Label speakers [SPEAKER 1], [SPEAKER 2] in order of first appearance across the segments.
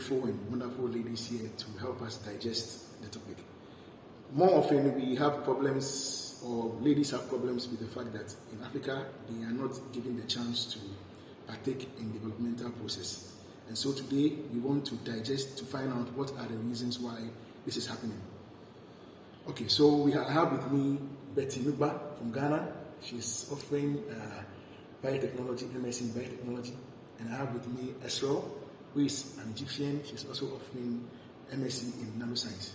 [SPEAKER 1] beautiful and wonderful ladies here to help us digest the topic. More often we have problems, or ladies have problems with the fact that in Africa they are not given the chance to partake in the developmental process. And so today we want to digest to find out what are the reasons why this is happening. Okay, so I have with me Betty Nuba from Ghana. She's offering biotechnology, MSc in biotechnology. And I have with me Esro, who is an Egyptian. She's also offering MSc in nanoscience.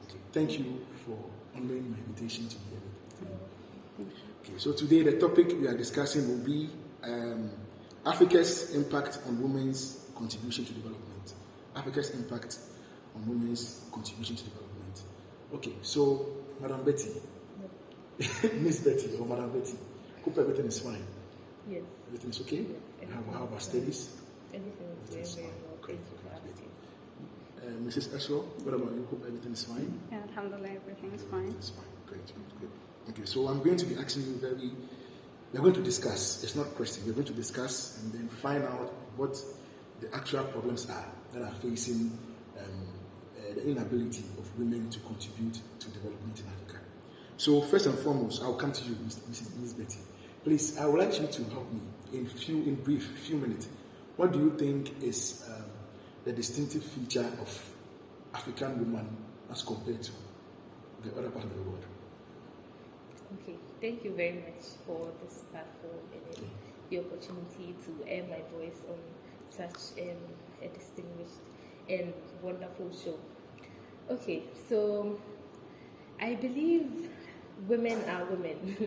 [SPEAKER 1] Okay, thank you for honoring my invitation to be here. Okay, so today the topic we are discussing will be Africa's impact on women's contribution to development. Africa's impact on women's contribution to development. Okay, so Madam Betty, Miss Betty or Madam Betty, hope everything is fine.
[SPEAKER 2] Yes.
[SPEAKER 1] Everything is okay?
[SPEAKER 2] Yes.
[SPEAKER 1] How about studies?
[SPEAKER 2] Everything is very well.
[SPEAKER 1] Great.
[SPEAKER 2] Thank you for asking.
[SPEAKER 1] Mrs. Esro, what about you? Hope everything is fine?
[SPEAKER 3] Yeah, alhamdulillah, everything is fine.
[SPEAKER 1] It's fine. Great. Okay, so I'm going to be asking you we're going to discuss, it's not a question, we're going to discuss and then find out what the actual problems are that are facing the inability of women to contribute to development in Africa. So first and foremost, I'll come to you, Miss Betty. Please, I would like you to help me in brief, few minutes. What do you think is the distinctive feature of African women as compared to the other part of the world?
[SPEAKER 2] Okay, thank you very much for this platform and the opportunity to air my voice on such a distinguished and wonderful show. Okay, so I believe women are women.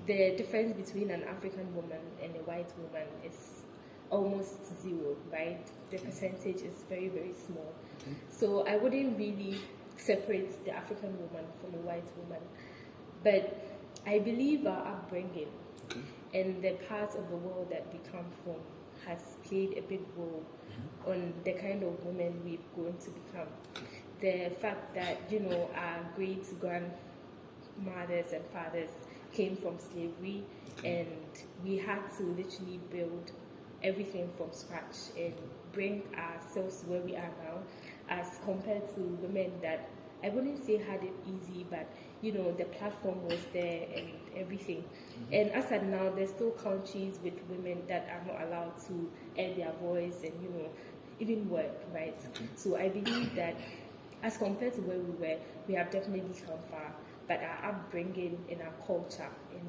[SPEAKER 2] The difference between an African woman and a white woman is almost zero, right? The percentage is very, very small. Okay. So I wouldn't really separate the African woman from a white woman. But I believe our upbringing and the part of the world that we come from has played a big role on the kind of women we've grown to become. The fact that, our great-grandmothers and fathers came from slavery and we had to literally build everything from scratch and bring ourselves where we are now, as compared to women that I wouldn't say had it easy, but the platform was there and everything. And as of now, there's still countries with women that are not allowed to air their voice and even work, right? So I believe that as compared to where we were, we have definitely come far. But our upbringing and our culture and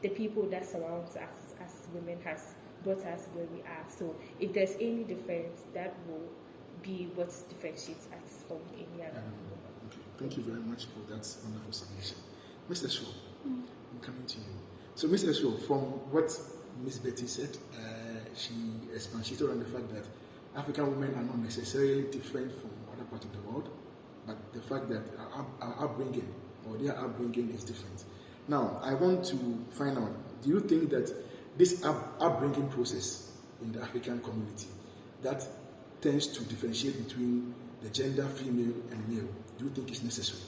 [SPEAKER 2] the people that surround us as women has brought us where we are. So if there's any difference, that will be what differentiates us from any other woman.
[SPEAKER 1] Okay. Thank you very much for that wonderful submission. Mr. Shaw, I'm coming to you. So Mr. Shaw, from what Miss Betty said, she expatiated on the fact that African women are not necessarily different from other parts of the world, but the fact that our upbringing or their upbringing is different. Now, I want to find out, do you think that this upbringing process in the African community that tends to differentiate between the gender female and male, do you think it's necessary?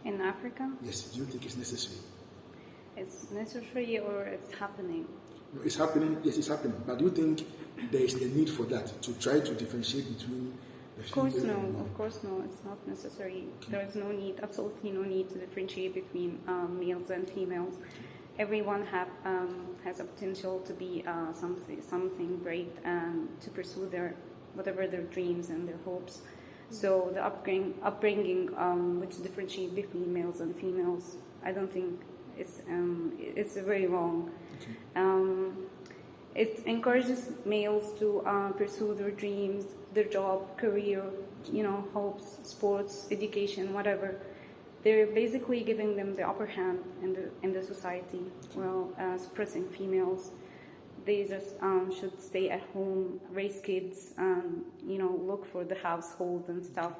[SPEAKER 3] In Africa?
[SPEAKER 1] Yes, do you think it's necessary?
[SPEAKER 3] It's necessary or it's happening?
[SPEAKER 1] No, it's happening, yes, it's happening. But do you think there is a need for that, to try to differentiate between the female and male?
[SPEAKER 3] Of course no, it's not necessary. Okay. There is no need, absolutely no need to differentiate between males and females. Everyone has a potential to be something great and to pursue whatever their dreams and their hopes. So the upbringing which differentiate between males and females, I don't think it's very wrong. Okay. It encourages males to pursue their dreams, their job, career, hopes, sports, education, whatever. They're basically giving them the upper hand in the society, while suppressing females. They just should stay at home, raise kids, look for the household and stuff.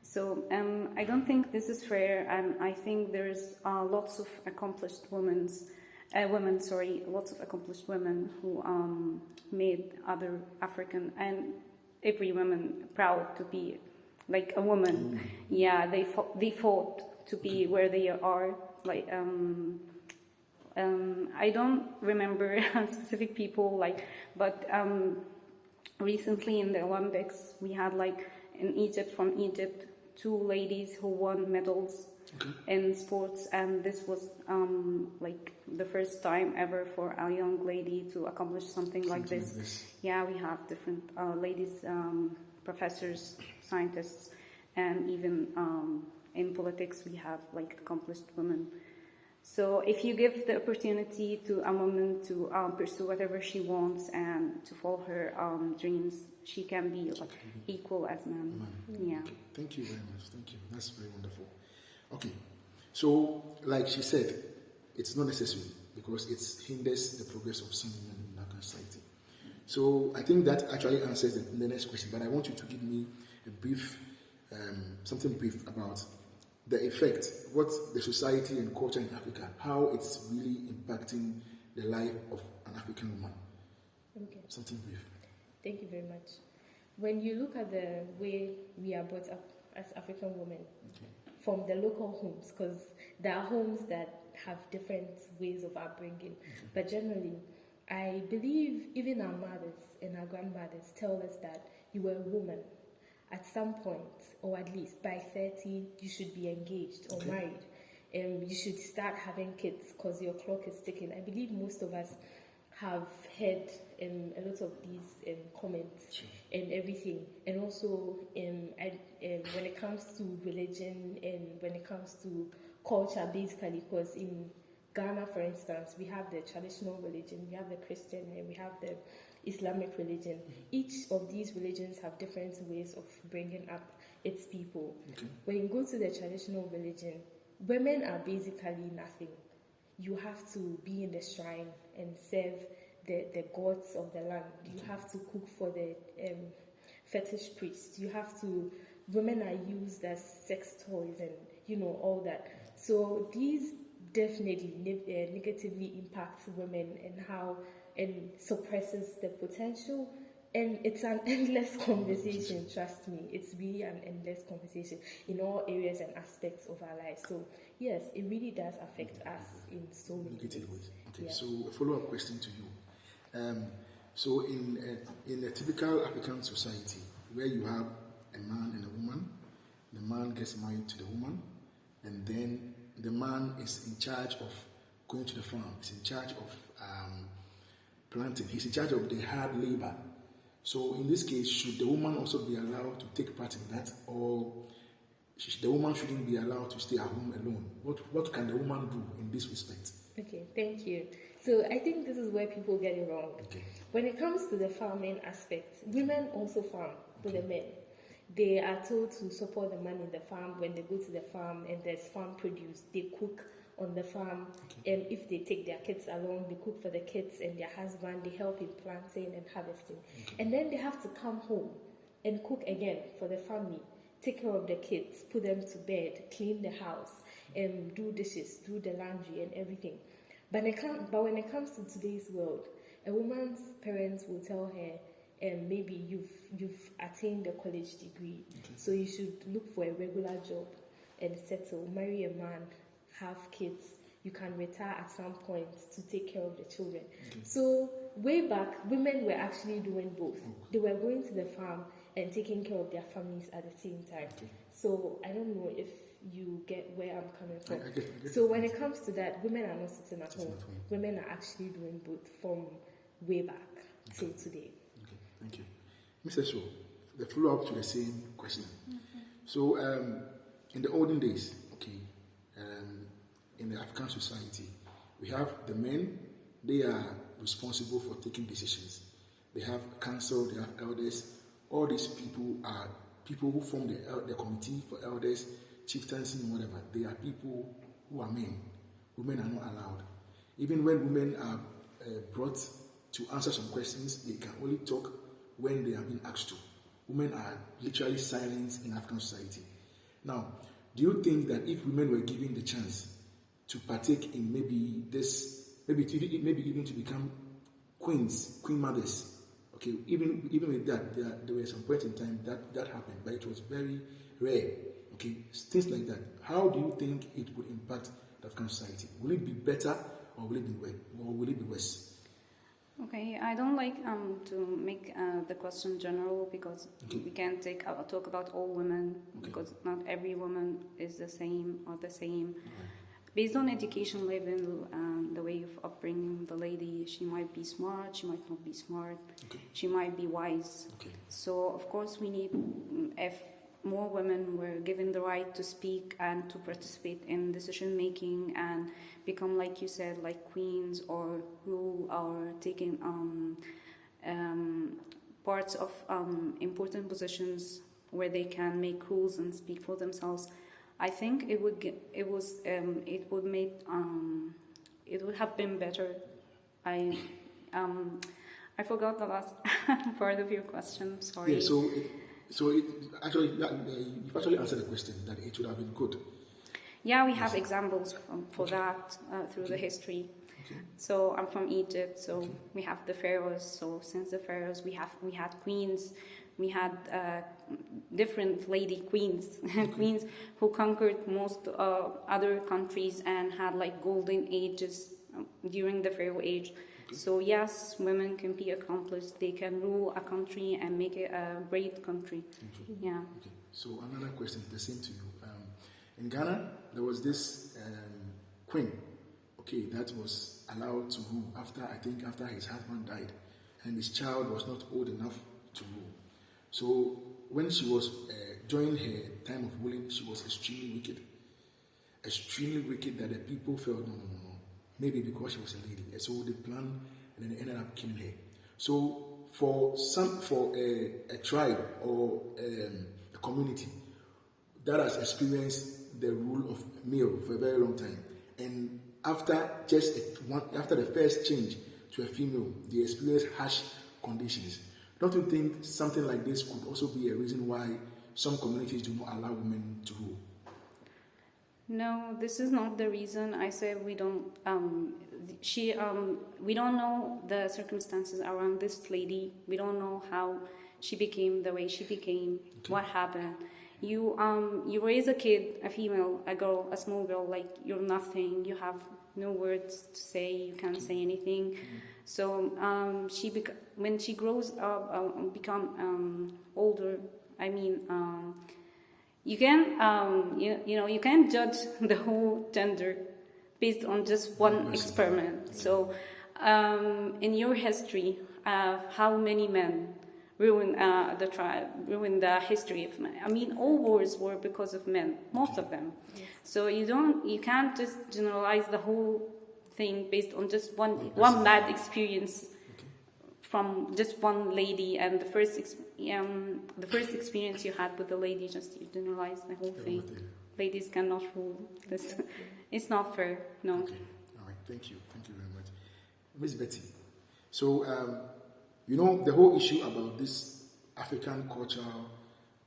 [SPEAKER 3] So I don't think this is fair, and I think there's lots of accomplished lots of accomplished women who made other African and every woman proud to be like a woman. Yeah, they fought to be where they are. Like I don't remember specific people, but recently in the Olympics, we had like in Egypt, from Egypt, 2 ladies who won medals in sports, and this was like the first time ever for a young lady to accomplish something like this. Yeah, we have different ladies, professors, scientists, and even in politics we have like accomplished women. So if you give the opportunity to a woman to pursue whatever she wants and to follow her dreams, she can be like equal as men. Yeah.
[SPEAKER 1] Okay. Thank you very much. Thank you. That's very wonderful. Okay. So, like she said, it's not necessary because it hinders the progress of some women in African society. So, I think that actually answers the next question. But I want you to give me a brief, something brief about the effect, what the society and culture in Africa, how it's really impacting the life of an African woman.
[SPEAKER 2] Okay.
[SPEAKER 1] Something brief.
[SPEAKER 2] Thank you very much. When you look at the way we are brought up as African women, from the local homes, because there are homes that have different ways of upbringing, but generally, I believe even our mothers and our grandmothers tell us that you were a woman at some point, or at least by 30, you should be engaged or married. You should start having kids because your clock is ticking. I believe most of us have heard a lot of these comments and everything. And also, when it comes to religion and when it comes to culture, basically, because in Ghana, for instance, we have the traditional religion, we have the Christian, and we have the Islamic religion. Each of these religions have different ways of bringing up its people. When you go to the traditional religion, women are basically nothing. You have to be in the shrine and serve the gods of the land. You have to cook for the fetish priests. Women are used as sex toys and all that. So these definitely negatively impact women and suppresses the potential. And it's an endless conversation, trust me. It's really an endless conversation in all areas and aspects of our lives. So, yes, it really does affect us in so many
[SPEAKER 1] negative ways. Okay,
[SPEAKER 2] yeah.
[SPEAKER 1] so a follow-up question to you. So in a typical African society, where you have a man and a woman, the man gets married to the woman, and then the man is in charge of going to the farm, he's in charge of planting, he's in charge of the hard labor. So in this case, should the woman also be allowed to take part in that, or the woman shouldn't be allowed to stay at home alone? What can the woman do in this respect?
[SPEAKER 2] Okay, thank you. So I think this is where people get it wrong.
[SPEAKER 1] Okay.
[SPEAKER 2] When it comes to the farming aspect, women also farm with the men. They are told to support the man in the farm. When they go to the farm and there's farm produce, they cook on the farm. And if they take their kids along, they cook for the kids and their husband. They help in planting and harvesting. And then they have to come home and cook again for the family, take care of the kids, put them to bed, clean the house, and do dishes, do the laundry and everything. But when it comes to today's world, a woman's parents will tell her, maybe you've attained a college degree, so you should look for a regular job and settle, marry a man, have kids. You can retire at some point to take care of the children. So way back, women were actually doing both. They were going to the farm and taking care of their families at the same time. So I don't know if you get where I'm coming from.
[SPEAKER 1] I get
[SPEAKER 2] so when it comes to that, women are not sitting at home. Women are actually doing both from way back till today.
[SPEAKER 1] Okay, thank you. Mr. Shaw, the follow-up to the same question. So in the olden days, in the African society, we have the men, they are responsible for taking decisions. They have council, they have elders. All these people are people who form the committee for elders, chieftaincy and whatever. They are people who are men. Women are not allowed. Even when women are brought to answer some questions, they can only talk when they are being asked to. Women are literally silent in African society. Now, do you think that if women were given the chance to partake in maybe even to become queen mothers, okay, even with that, there were some point in time that happened, but it was very rare, okay, things like that. How do you think it would impact the African society? Will it be better or will it be worse?
[SPEAKER 3] Okay, I don't like to make the question general because we can't talk about all women because not every woman is the same or the same. Based on education level and the way of upbringing the lady, she might be smart, she might not be smart, she might be wise. So of course we need, if more women were given the right to speak and to participate in decision making and become, like you said, like queens or rule or taking parts of important positions where they can make rules and speak for themselves, I think it would have been better. I forgot the last part of your question. Sorry.
[SPEAKER 1] Yeah. So actually, you've actually answered the question that it would have been good.
[SPEAKER 3] Yeah, we have examples for that through the history. So I'm from Egypt, so we have the pharaohs. So since the pharaohs, we had queens, we had different lady queens, queens who conquered most other countries and had like golden ages during the pharaoh age. So yes, women can be accomplished. They can rule a country and make it a great country. Yeah.
[SPEAKER 1] Okay. So another question, the same to you. In Ghana, there was this queen, that was allowed to rule after his husband died, and his child was not old enough to rule. So when she was during her time of ruling, she was extremely wicked that the people felt no. Maybe because she was a lady, and so they planned and then they ended up killing her. So for a tribe or a community that has experienced the rule of male for a very long time, and after the first change to a female, they experience harsh conditions. Don't you think something like this could also be a reason why some communities do not allow women to rule?
[SPEAKER 3] No, this is not the reason. I said we don't. We don't know the circumstances around this lady. We don't know how she became the way she became. What happened? You raise a kid, a female, a girl, a small girl, like you're nothing. You have no words to say. You can't say anything. So when she grows up, become older. I mean. You can, you can't judge the whole gender based on just one experiment. So, in your history, how many men ruined the tribe, ruined the history of men? I mean, all wars were because of men, most of them. So you can't just generalize the whole thing based on just one bad experience from just one lady, and the first experience you had with the lady, just you generalize the whole thing. Ladies cannot rule this. It's not fair. No.
[SPEAKER 1] Okay. All right. Thank you very much, Miss Betty. So the whole issue about this African cultural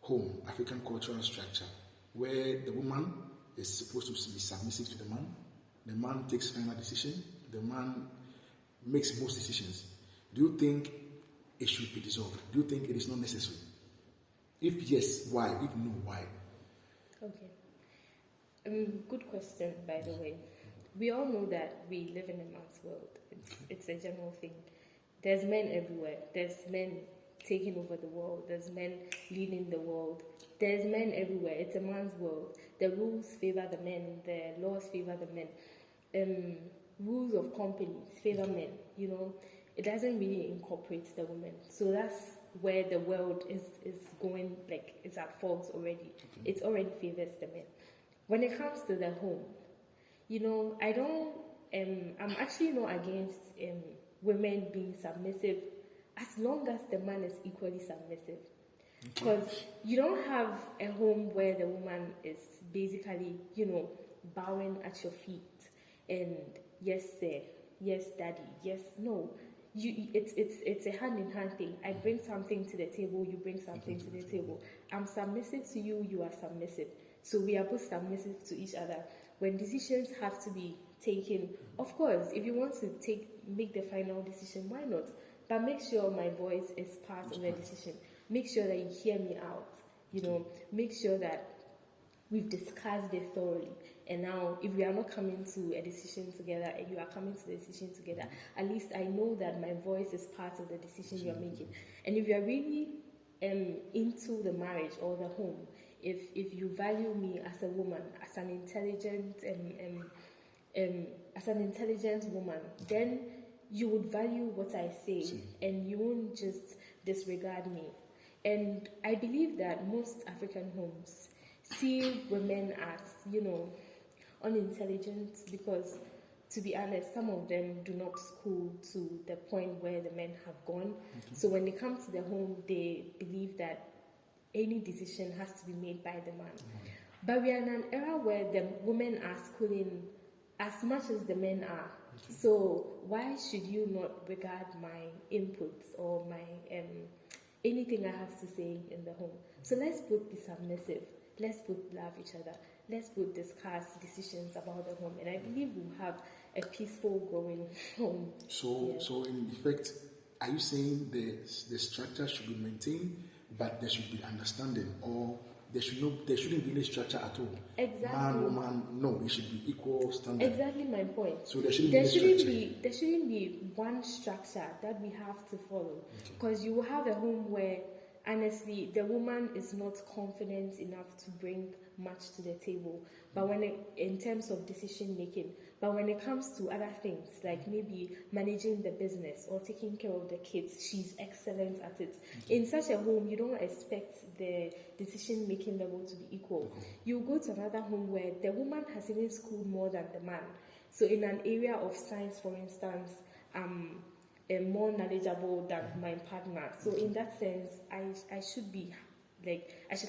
[SPEAKER 1] home, African cultural structure, where the woman is supposed to be submissive to the man takes final decision, the man makes most decisions. Do you think it should be dissolved? Do you think it is not necessary? If yes, why? If no, why?
[SPEAKER 2] Okay. Good question, by the way. We all know that we live in a man's world. It's a general thing. There's men everywhere. There's men taking over the world. There's men leading the world. There's men everywhere. It's a man's world. The rules favor the men. The laws favor the men. Rules of companies favor men, It doesn't really incorporate the women. So that's where the world is going, like it's at fault already. It already favors the men. When it comes to the home, I don't, I'm actually not against women being submissive as long as the man is equally submissive. Because you don't have a home where the woman is basically, bowing at your feet and yes sir, yes daddy, yes no. It's a hand-in-hand thing. I bring something to the table, you bring something to the table. I'm submissive to you, you are submissive. So we are both submissive to each other. When decisions have to be taken, of course, if you want to make the final decision, why not? But make sure my voice is part of the decision. Make sure that you hear me out. Make sure that we've discussed it thoroughly. And now, if we are not coming to a decision together and you are coming to the decision together, at least I know that my voice is part of the decision you are making. And if you are really into the marriage or the home, if you value me as a woman, as an intelligent woman, then you would value what I say and you won't just disregard me. And I believe that most African homes see women as, unintelligent because, to be honest, some of them do not school to the point where the men have gone. So when they come to the home, they believe that any decision has to be made by the man. But we are in an era where the women are schooling as much as the men are. So why should you not regard my inputs or my anything I have to say in the home? So let's both be submissive. Let's both love each other. Let's both discuss decisions about the home. And I believe we'll have a peaceful, growing home.
[SPEAKER 1] So in effect, are you saying the structure should be maintained, but there should be understanding, or there shouldn't be any structure at all?
[SPEAKER 2] Exactly.
[SPEAKER 1] Man, woman, no, it should be equal standard.
[SPEAKER 2] Exactly my point.
[SPEAKER 1] So there shouldn't be
[SPEAKER 2] there shouldn't be one structure that we have to follow, because you will have a home where, honestly, the woman is not confident enough to bring much to the table, but in terms of decision making, but when it comes to other things like maybe managing the business or taking care of the kids, she's excellent at it. In such a home, you don't expect the decision making level to be equal. You go to another home where the woman has even schooled more than the man. So in an area of science, for instance, more knowledgeable than my partner. So in that sense, I should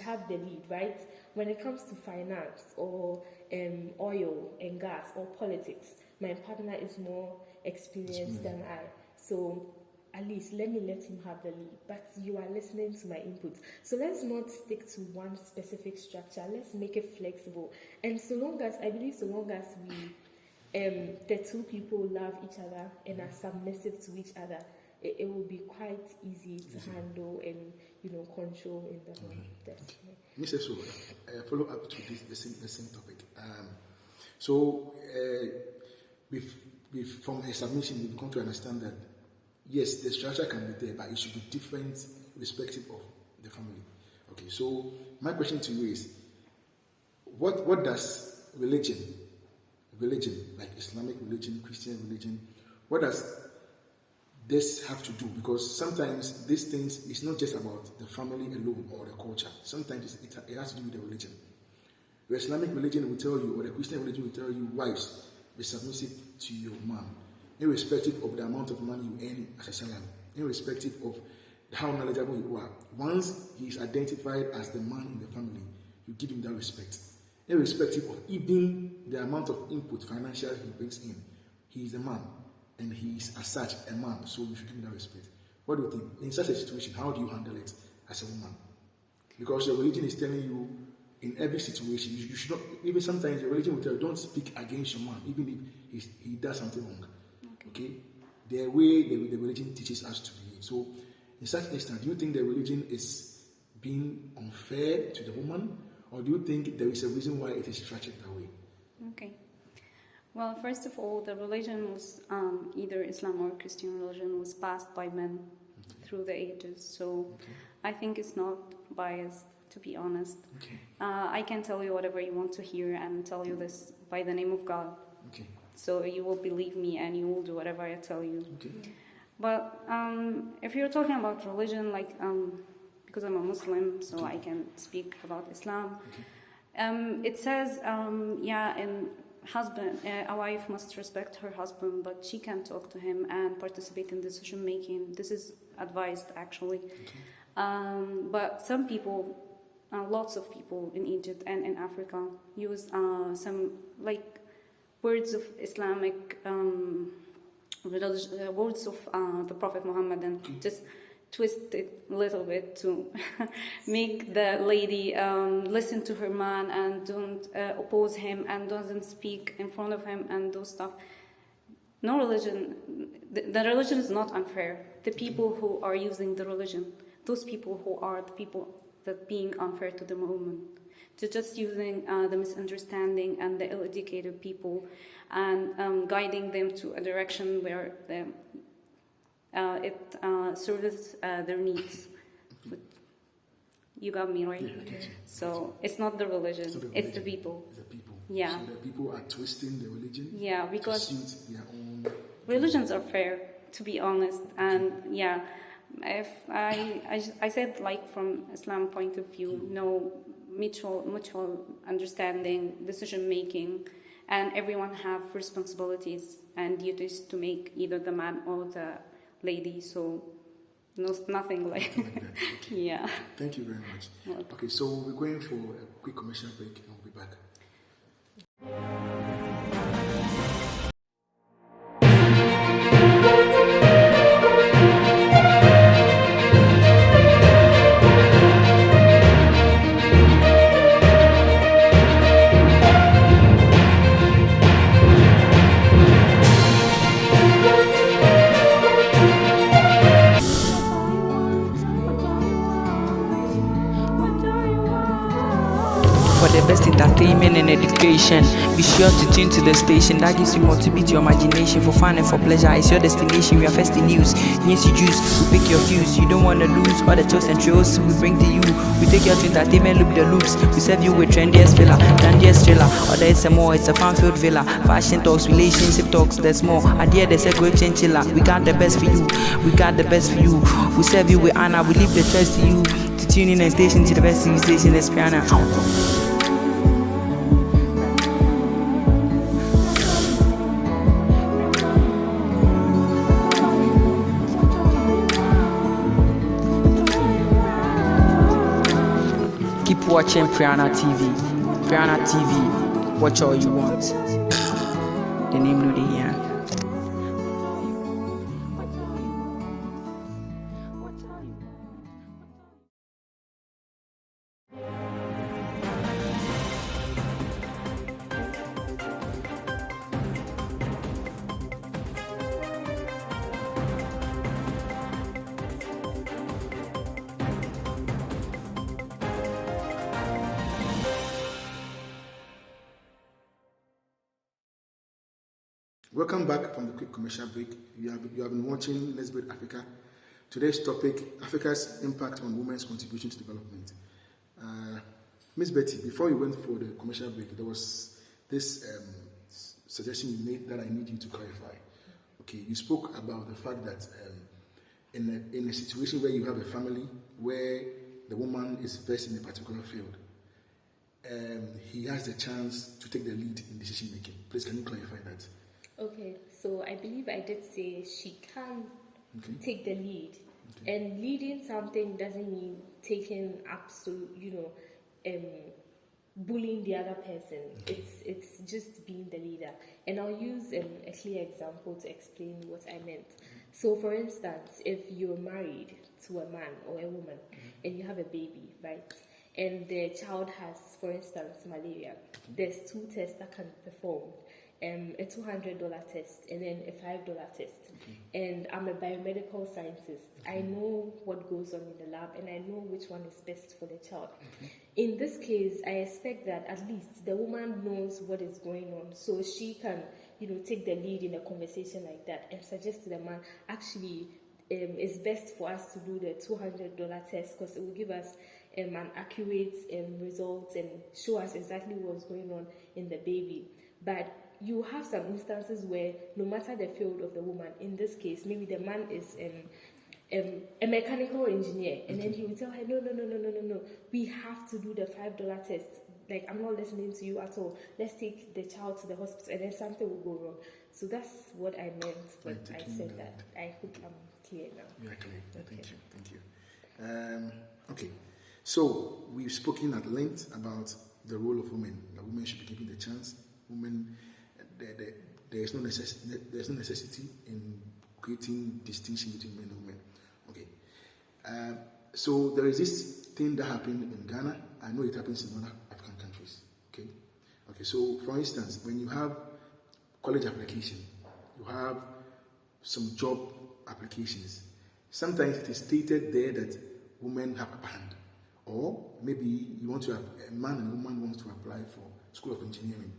[SPEAKER 2] have the lead, right? When it comes to finance or oil and gas or politics, my partner is more experienced than I. So at least let him have the lead. But you are listening to my input. So let's not stick to one specific structure. Let's make it flexible. And so long as we the two people love each other and are submissive to each other, it will be quite easy to handle and control in the home.
[SPEAKER 1] Mr. So, follow up to the same topic. From her submission, we've come to understand that yes, the structure can be there, but it should be different respective of the family. Okay, so my question to you is, what does religion, like Islamic religion, Christian religion, what does this have to do? Because sometimes these things, it's not just about the family alone or the culture. Sometimes it has to do with the religion. The Islamic religion will tell you, or the Christian religion will tell you, wives, be submissive to your man, irrespective of the amount of money you earn as a salary, irrespective of how knowledgeable you are. Once he is identified as the man in the family, you give him that respect. Irrespective of even the amount of input financial he brings in, he is a man, and he is as such a man, so you should give him that respect. What do you think? In such a situation, how do you handle it as a woman? Because your religion is telling you in every situation, you should not, even sometimes your religion will tell you, don't speak against your man, even if he does something wrong. Okay? The way the religion teaches us to behave. So, in such instance, do you think the religion is being unfair to the woman? Or do you think there is a reason why it is structured that way?
[SPEAKER 3] Okay. Well, first of all, the religion was either Islam or Christian religion was passed by men through the ages. So I think it's not biased, to be honest. I can tell you whatever you want to hear and tell you this by the name of God. So you will believe me and you will do whatever I tell you. But if you're talking about religion, like because I'm a Muslim, so I can speak about Islam. It says, a wife must respect her husband, but she can talk to him and participate in decision making. This is advised, actually. But some people, lots of people in Egypt and in Africa, use some words of Islamic words of the Prophet Muhammad and just twist it a little bit to make the lady listen to her man and don't oppose him and doesn't speak in front of him and those stuff. No religion, the religion is not unfair. The people who are using the religion, those people who are the people that being unfair to the moment, to just using the misunderstanding and the ill-educated people and guiding them to a direction where it serves their needs. You got me, right?
[SPEAKER 1] Yeah, I get you.
[SPEAKER 3] So it's not the religion, it's the people.
[SPEAKER 1] It's the people.
[SPEAKER 3] Yeah.
[SPEAKER 1] So the people are twisting the religion.
[SPEAKER 3] Yeah, because
[SPEAKER 1] to suit their own.
[SPEAKER 3] religions are fair, to be honest, and yeah, if I said, like, from Islam point of view, no mutual understanding, decision making, and everyone have responsibilities and duties to make, either the man or the lady. So nothing like
[SPEAKER 1] Something like that. Okay.
[SPEAKER 3] Yeah.
[SPEAKER 1] Thank you very much.
[SPEAKER 3] Welcome.
[SPEAKER 1] Okay, so we're going for a quick commercial break and we'll be back.
[SPEAKER 4] For the best entertainment and education, be sure to tune to the station that gives you more to beat your imagination. For fun and for pleasure, it's your destination. We are first in news. E-JUS, we pick your fuse. You don't want to lose all the twists and trails we bring to you. We take you to entertainment, loop the loops. We serve you with trendiest filler, dandiest thriller. Or there's some more, it's a fan-filled villa. Fashion talks, relationship talks, there's more. Idea, there's a great chinchilla. We got the best for you. We got the best for you. We serve you with honor. We leave the choice to you. To tune in and station to the best TV station, it's Priana. Keep watching Priana TV. Priana TV, watch all you want. The name no dey here.
[SPEAKER 1] Welcome back from the quick commercial break. You have been watching Let's Build Africa. Today's topic, Africa's impact on women's contribution to development. Miss Betty, before you went for the commercial break, there was this suggestion you made that I need you to clarify. Okay, you spoke about the fact that in a situation where you have a family where the woman is versed in a particular field, he has the chance to take the lead in decision making. Please, can you clarify that?
[SPEAKER 2] Okay, so I believe I did say she can take the lead. Okay. And leading something doesn't mean taking absolute, bullying the other person. Okay. It's just being the leader. And I'll use a clear example to explain what I meant. So, for instance, if you're married to a man or a woman and you have a baby, right? And the child has, for instance, malaria, there's 2 tests that can be performed. A $200 test and then a $5 test. Okay. And I'm a biomedical scientist. Okay. I know what goes on in the lab and I know which one is best for the child. Okay. In this case, I expect that at least the woman knows what is going on, so she can, take the lead in a conversation like that and suggest to the man, actually, it's best for us to do the $200 test because it will give us an accurate results and show us exactly what's going on in the baby. But you have some instances where no matter the field of the woman, in this case, maybe the man is a mechanical engineer, and then he will tell her, no, we have to do the $5 test. Like, I'm not listening to you at all. Let's take the child to the hospital, and then something will go wrong. So that's what I meant when I said that. I hope I'm clear now.
[SPEAKER 1] Yeah, clear. Okay. Thank you. Okay, so we've spoken at length about the role of women. That women should be given the chance. Women, there is no necessity in creating distinction between men and women. Okay. So there is this thing that happened in Ghana. I know it happens in other African countries. Okay. So for instance, when you have college application, you have some job applications. Sometimes it is stated there that women have upper hand. Or maybe you want to, a man and a woman wants to apply for School of Engineering.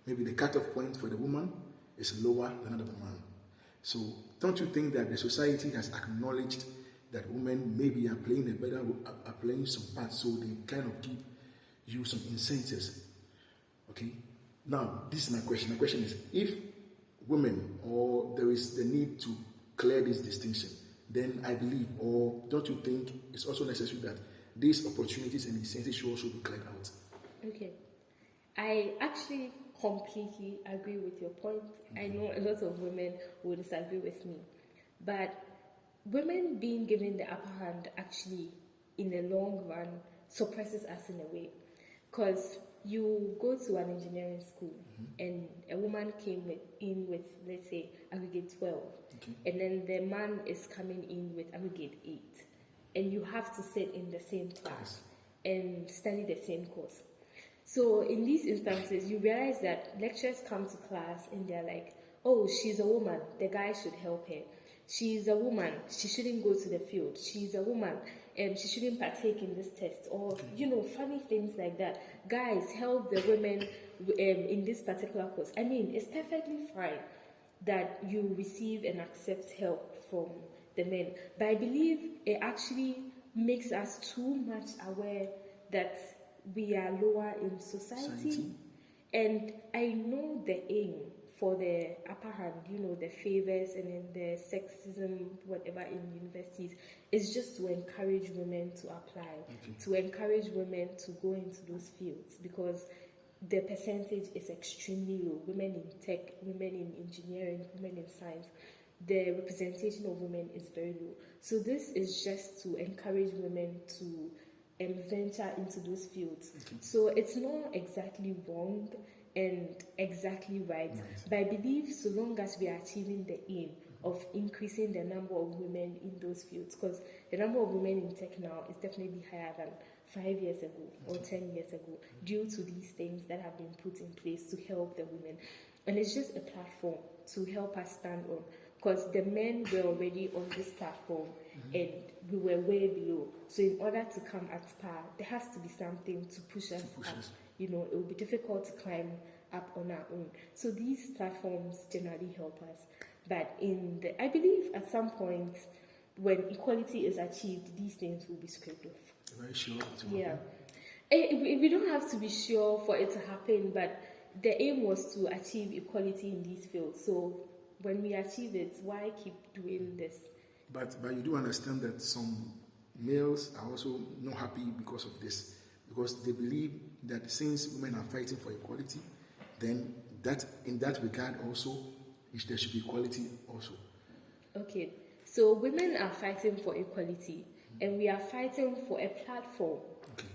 [SPEAKER 1] Maybe the cutoff point for the woman is lower than that of the man. So don't you think that the society has acknowledged that women maybe are playing some part, so they kind of give you some incentives? Okay. Now, this is my question. My question is, if women, or there is the need to clear this distinction, then I believe, or don't you think it's also necessary that these opportunities and incentives should also be cleared out?
[SPEAKER 2] Okay. I actually completely agree with your point. I know a lot of women will disagree with me. But women being given the upper hand actually, in the long run, suppresses us in a way. Because you go to an engineering school and a woman came in with, let's say, aggregate 12. And then the man is coming in with aggregate 8. And you have to sit in the same class and study the same course. So in these instances, you realize that lecturers come to class and they're like, oh, she's a woman, the guy should help her. She's a woman, she shouldn't go to the field. She's a woman, she shouldn't partake in this test. Or, funny things like that. Guys, help the women in this particular course. I mean, it's perfectly fine that you receive and accept help from the men. But I believe it actually makes us too much aware that we are lower in society. And I know the aim for the upper hand, the favors and then the sexism, whatever, in universities, is just to encourage women to apply, to encourage women to go into those fields, because the percentage is extremely low. Women in tech, women in engineering, women in science, the representation of women is very low. So this is just to encourage women to venture into those fields. So it's not exactly wrong and exactly right. But I believe so long as we are achieving the aim of increasing the number of women in those fields, because the number of women in tech now is definitely higher than 5 years ago or 10 years ago, due to these things that have been put in place to help the women. And it's just a platform to help us stand on, because the men were already on this platform and we were way below. So in order to come at par, there has to be something to push us up. It will be difficult to climb up on our own. So these platforms generally help us. But I believe at some point, when equality is achieved, these things will be scraped off.
[SPEAKER 1] Very sure.
[SPEAKER 2] Yeah. We don't have to be sure for it to happen, but the aim was to achieve equality in these fields. So when we achieve it, why keep doing this?
[SPEAKER 1] But you do understand that some males are also not happy because of this, because they believe that since women are fighting for equality, then that in that regard also, there should be equality also. Okay,
[SPEAKER 2] so women are fighting for equality, and we are fighting for a platform.
[SPEAKER 1] Okay.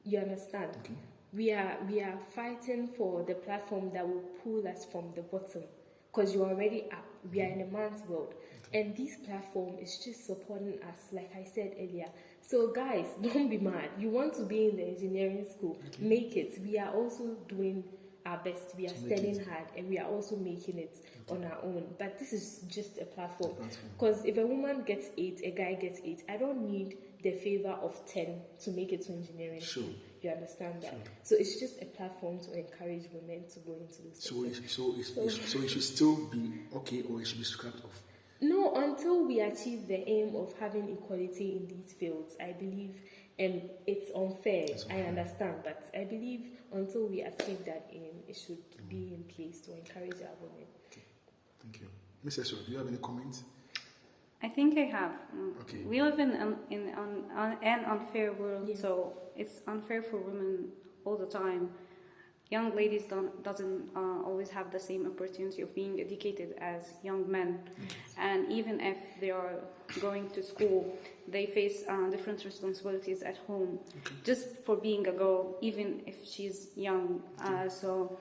[SPEAKER 2] You understand?
[SPEAKER 1] Okay.
[SPEAKER 2] We are fighting for the platform that will pull us from the bottom, because you're already up. We are in a man's world. And this platform is just supporting us, like I said earlier. So guys, don't be mad. You want to be in the engineering school, make it. We are also doing our best. We are studying hard, and we are also making it on our own. But this is just a platform. Because if a woman gets 8, a guy gets 8, I don't need the favor of 10 to make it to engineering school. You understand that? So it's just a platform to encourage women to go into those.
[SPEAKER 1] So it should still be okay, or it should be scrapped off?
[SPEAKER 2] No, until we achieve the aim of having equality in these fields, I believe, and it's unfair, I understand, but I believe until we achieve that aim, it should be in place to encourage our women.
[SPEAKER 1] Okay, thank you. Ms. Esra, do you have any comments?
[SPEAKER 3] I think I have.
[SPEAKER 1] Okay.
[SPEAKER 3] We live in an unfair world, so it's unfair for women all the time. Young ladies doesn't always have the same opportunity of being educated as young men, and even if they are going to school, they face different responsibilities at home, just for being a girl, even if she's young. So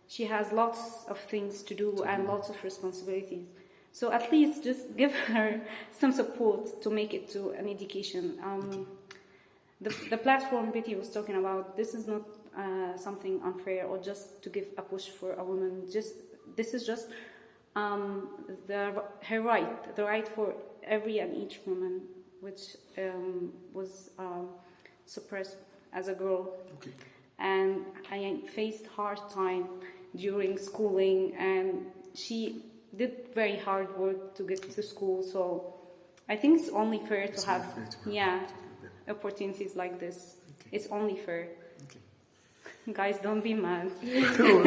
[SPEAKER 3] she has lots of things to do and lots of responsibilities. So at least just give her some support to make it to an education. The platform Betty was talking about, this is not something unfair or just to give a push for a woman. This is just her right, the right for every and each woman, which was suppressed as a girl.
[SPEAKER 1] Okay.
[SPEAKER 3] And I faced hard time during schooling, and she did very hard work to get to school. So I think it's only fair to have opportunities like this.
[SPEAKER 1] Okay.
[SPEAKER 3] It's only fair.
[SPEAKER 1] Okay.
[SPEAKER 3] Guys, don't be mad.
[SPEAKER 1] No.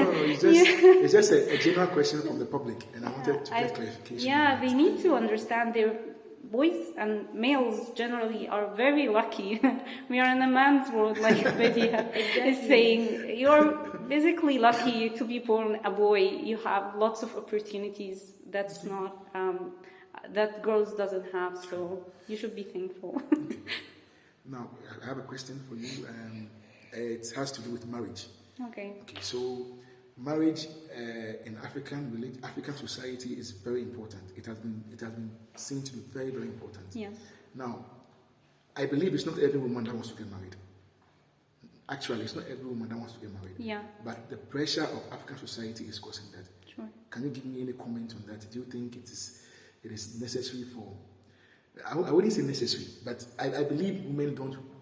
[SPEAKER 1] It's just a general question from the public, and I wanted to get clarification.
[SPEAKER 3] Yeah, they need to understand their boys and males generally are very lucky. We are in a man's world, like Betty is saying. You're basically lucky to be born a boy. You have lots of opportunities that's not that girls doesn't have. So you should be thankful.
[SPEAKER 1] Okay. Now I have a question for you. It has to do with marriage.
[SPEAKER 3] Okay.
[SPEAKER 1] Okay. So marriage in African society is very important. It has been seen to be very, very important.
[SPEAKER 3] Yes.
[SPEAKER 1] Now, I believe it's not every woman that wants to get married. Actually, it's not every woman that wants to get married.
[SPEAKER 3] Yeah.
[SPEAKER 1] But the pressure of African society is causing that.
[SPEAKER 3] Sure.
[SPEAKER 1] Can you give me any comment on that? Do you think it is necessary for? I wouldn't say necessary, but I believe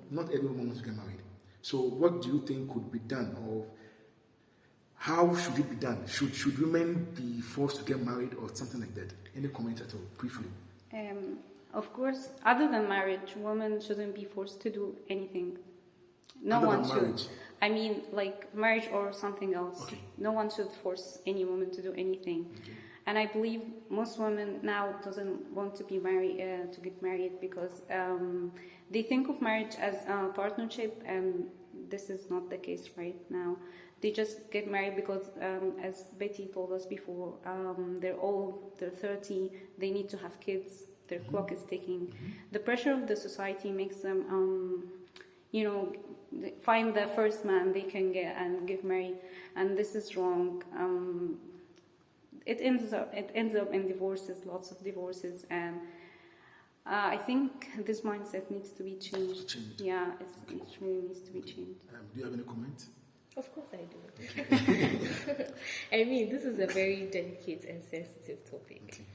[SPEAKER 1] not every woman wants to get married. So, what do you think could be done, or how should it be done? Should women be forced to get married or something like that? Any comment at all, briefly?
[SPEAKER 3] Of course, other than marriage, women shouldn't be forced to do anything. No
[SPEAKER 1] Other
[SPEAKER 3] one
[SPEAKER 1] than
[SPEAKER 3] should.
[SPEAKER 1] marriage?
[SPEAKER 3] I mean, like marriage or something else.
[SPEAKER 1] Okay.
[SPEAKER 3] No one should force any woman to do anything.
[SPEAKER 1] Okay.
[SPEAKER 3] And I believe most women now doesn't want to be married, to get married, because they think of marriage as a partnership, and this is not the case right now. They just get married because, as Betty told us before, they're old, they're 30, they need to have kids, their clock is ticking. The pressure of the society makes them, find the first man they can get and get married, and this is wrong. It ends up in divorces, lots of divorces, and I think this mindset needs to be changed. Yeah, it really needs to be changed.
[SPEAKER 1] Do you have any comment?
[SPEAKER 2] Of course I do. I mean, this is a very delicate and sensitive topic.
[SPEAKER 1] Okay.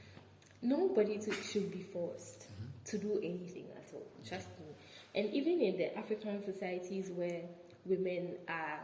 [SPEAKER 2] Nobody should be forced to do anything at all, trust me. And even in the African societies where women are,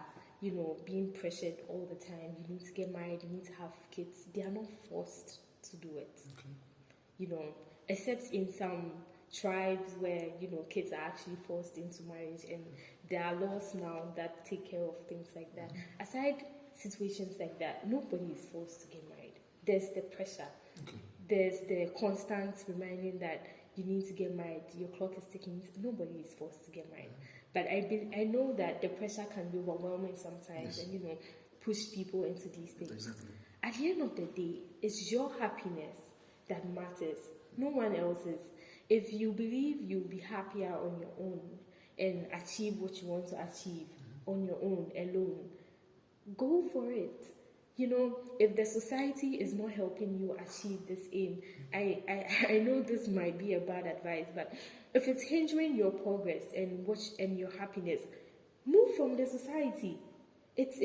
[SPEAKER 2] being pressured all the time, you need to get married, you need to have kids, they are not forced to do it. Okay. Except in some tribes where, kids are actually forced into marriage, and there are laws now that take care of things like that. Aside situations like that, nobody is forced to get married. There's the pressure.
[SPEAKER 1] Okay.
[SPEAKER 2] There's the constant reminding that you need to get married, your clock is ticking. Nobody is forced to get married. But I know that the pressure can be overwhelming sometimes,
[SPEAKER 1] yes,
[SPEAKER 2] and push people into these things.
[SPEAKER 1] Exactly.
[SPEAKER 2] At the end of the day, it's your happiness that matters, no one else's. If you believe you'll be happier on your own and achieve what you want to achieve on your own, alone, go for it. If the society is not helping you achieve this aim, I know this might be a bad advice, but if it's hindering your progress and your happiness, move from the society. It's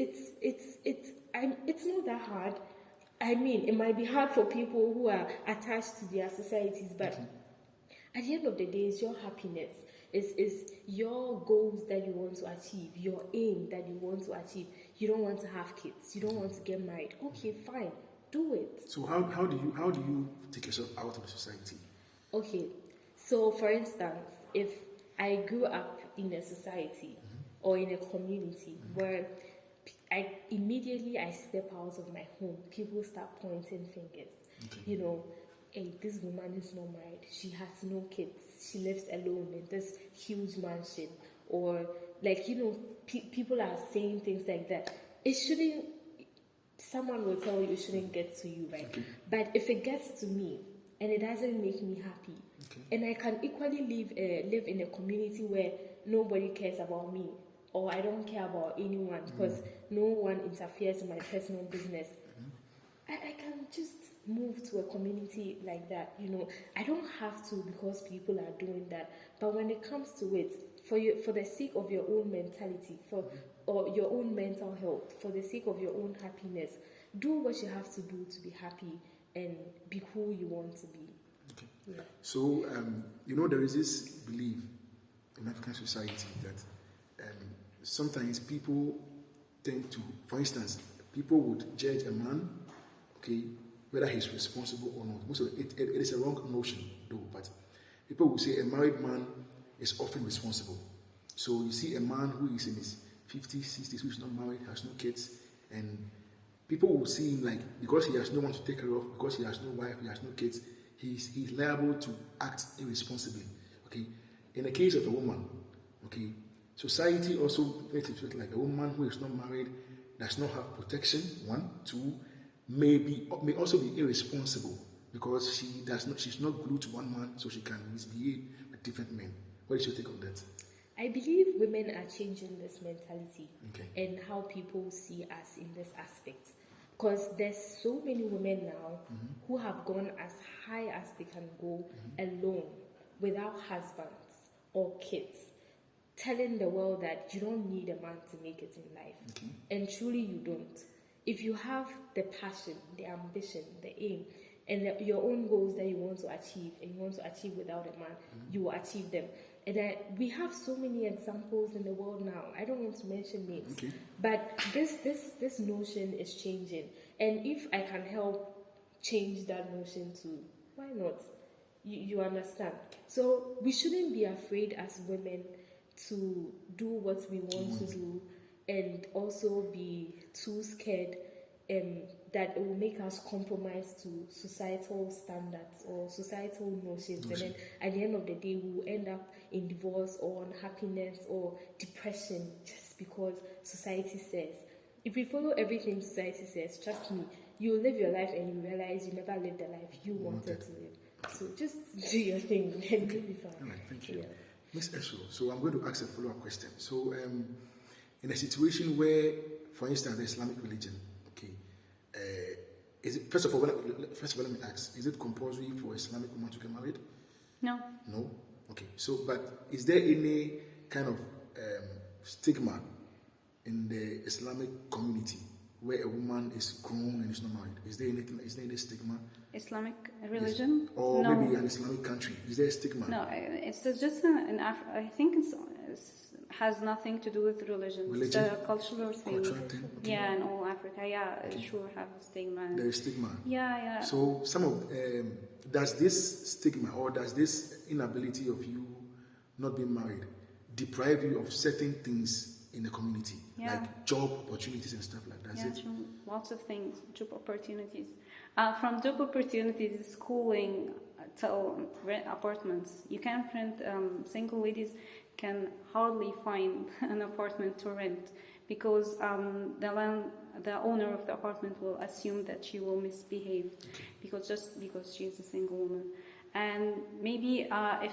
[SPEAKER 2] not that hard. I mean, it might be hard for people who are attached to their societies, but at the end of the day, it's your happiness. It's your goals that you want to achieve, your aim that you want to achieve. You don't want to have kids. You don't want to get married. Okay, fine, do it.
[SPEAKER 1] So how do you take yourself out of the society?
[SPEAKER 2] Okay, so for instance, if I grew up in a society or in a community where I step out of my home, people start pointing fingers. Okay. Hey, this woman is not married. She has no kids. She lives alone in this huge mansion. Or, people are saying things like that. Someone will tell you it shouldn't get to you, right? Okay. But if it gets to me and it doesn't make me happy, and I can equally live in a community where nobody cares about me, or I don't care about anyone because no one interferes in my personal business, I can just move to a community like that. I don't have to because people are doing that. But when it comes to it, for the sake of your own mentality, or your own mental health, for the sake of your own happiness, do what you have to do to be happy and be who you want to be.
[SPEAKER 1] Okay. Yeah. So there is this belief in African society that sometimes people tend to, for instance, people would judge a man, okay, whether he's responsible or not. Most of it is a wrong notion, though, but people will say a married man is often responsible. So you see a man who is in his 50s, 60s, who is not married, has no kids, and people will see him like, because he has no one to take care of, because he has no wife, he has no kids, he's liable to act irresponsibly. Okay. In the case of a woman, okay, society also makes it feel like a woman who is not married does not have protection. 1, 2, may also be irresponsible because she's not glued to one man, so she can misbehave with different men. What is your take on that?
[SPEAKER 2] I believe women are changing this mentality
[SPEAKER 1] Okay.
[SPEAKER 2] and how people see us in this aspect. Because there's so many women now who have gone as high as they can go alone, without husbands or kids, telling the world that you don't need a man to make it in life.
[SPEAKER 1] Okay.
[SPEAKER 2] And truly you don't. If you have the passion, the ambition, the aim, and your own goals that you want to achieve, and you want to achieve without a man, you will achieve them. And we have so many examples in the world now. I don't want to mention names, but this notion is changing. And if I can help change that notion too, why not? You understand? So we shouldn't be afraid as women to do what we want to do, and also be too scared that it will make us compromise to societal standards or societal notions. And then at the end of the day, we will end up in divorce or unhappiness or depression just because society says. If we follow everything society says, trust me, you will live your life and you realize you never lived the life you wanted to live. So just do your thing and you'll be fine.
[SPEAKER 1] All right, thank you. Miss Esho, so I'm going to ask a follow-up question. So in a situation where, for instance, the Islamic religion, okay, is it, first of all, let me ask, is it compulsory for Islamic women to get married?
[SPEAKER 3] No.
[SPEAKER 1] No? Okay. So, but is there any kind of stigma in the Islamic community where a woman is grown and is not married? Is there any stigma?
[SPEAKER 3] Islamic religion?
[SPEAKER 1] Yes. Or
[SPEAKER 3] no.
[SPEAKER 1] maybe an Islamic country? Is there a stigma?
[SPEAKER 3] No, it's just I think it has nothing to do with religion. It's a cultural thing.
[SPEAKER 1] Okay.
[SPEAKER 3] Yeah, in all Africa, it sure have a stigma.
[SPEAKER 1] There is stigma.
[SPEAKER 3] Yeah.
[SPEAKER 1] So some of does this stigma or does this inability of you not being married deprive you of certain things in the community, like job opportunities and stuff like that?
[SPEAKER 3] Yeah, true. Lots of things, job opportunities. From job opportunities, schooling, till rent apartments. You can't rent. Single ladies can hardly find an apartment to rent because the owner of the apartment will assume that she will misbehave because she's a single woman. And maybe if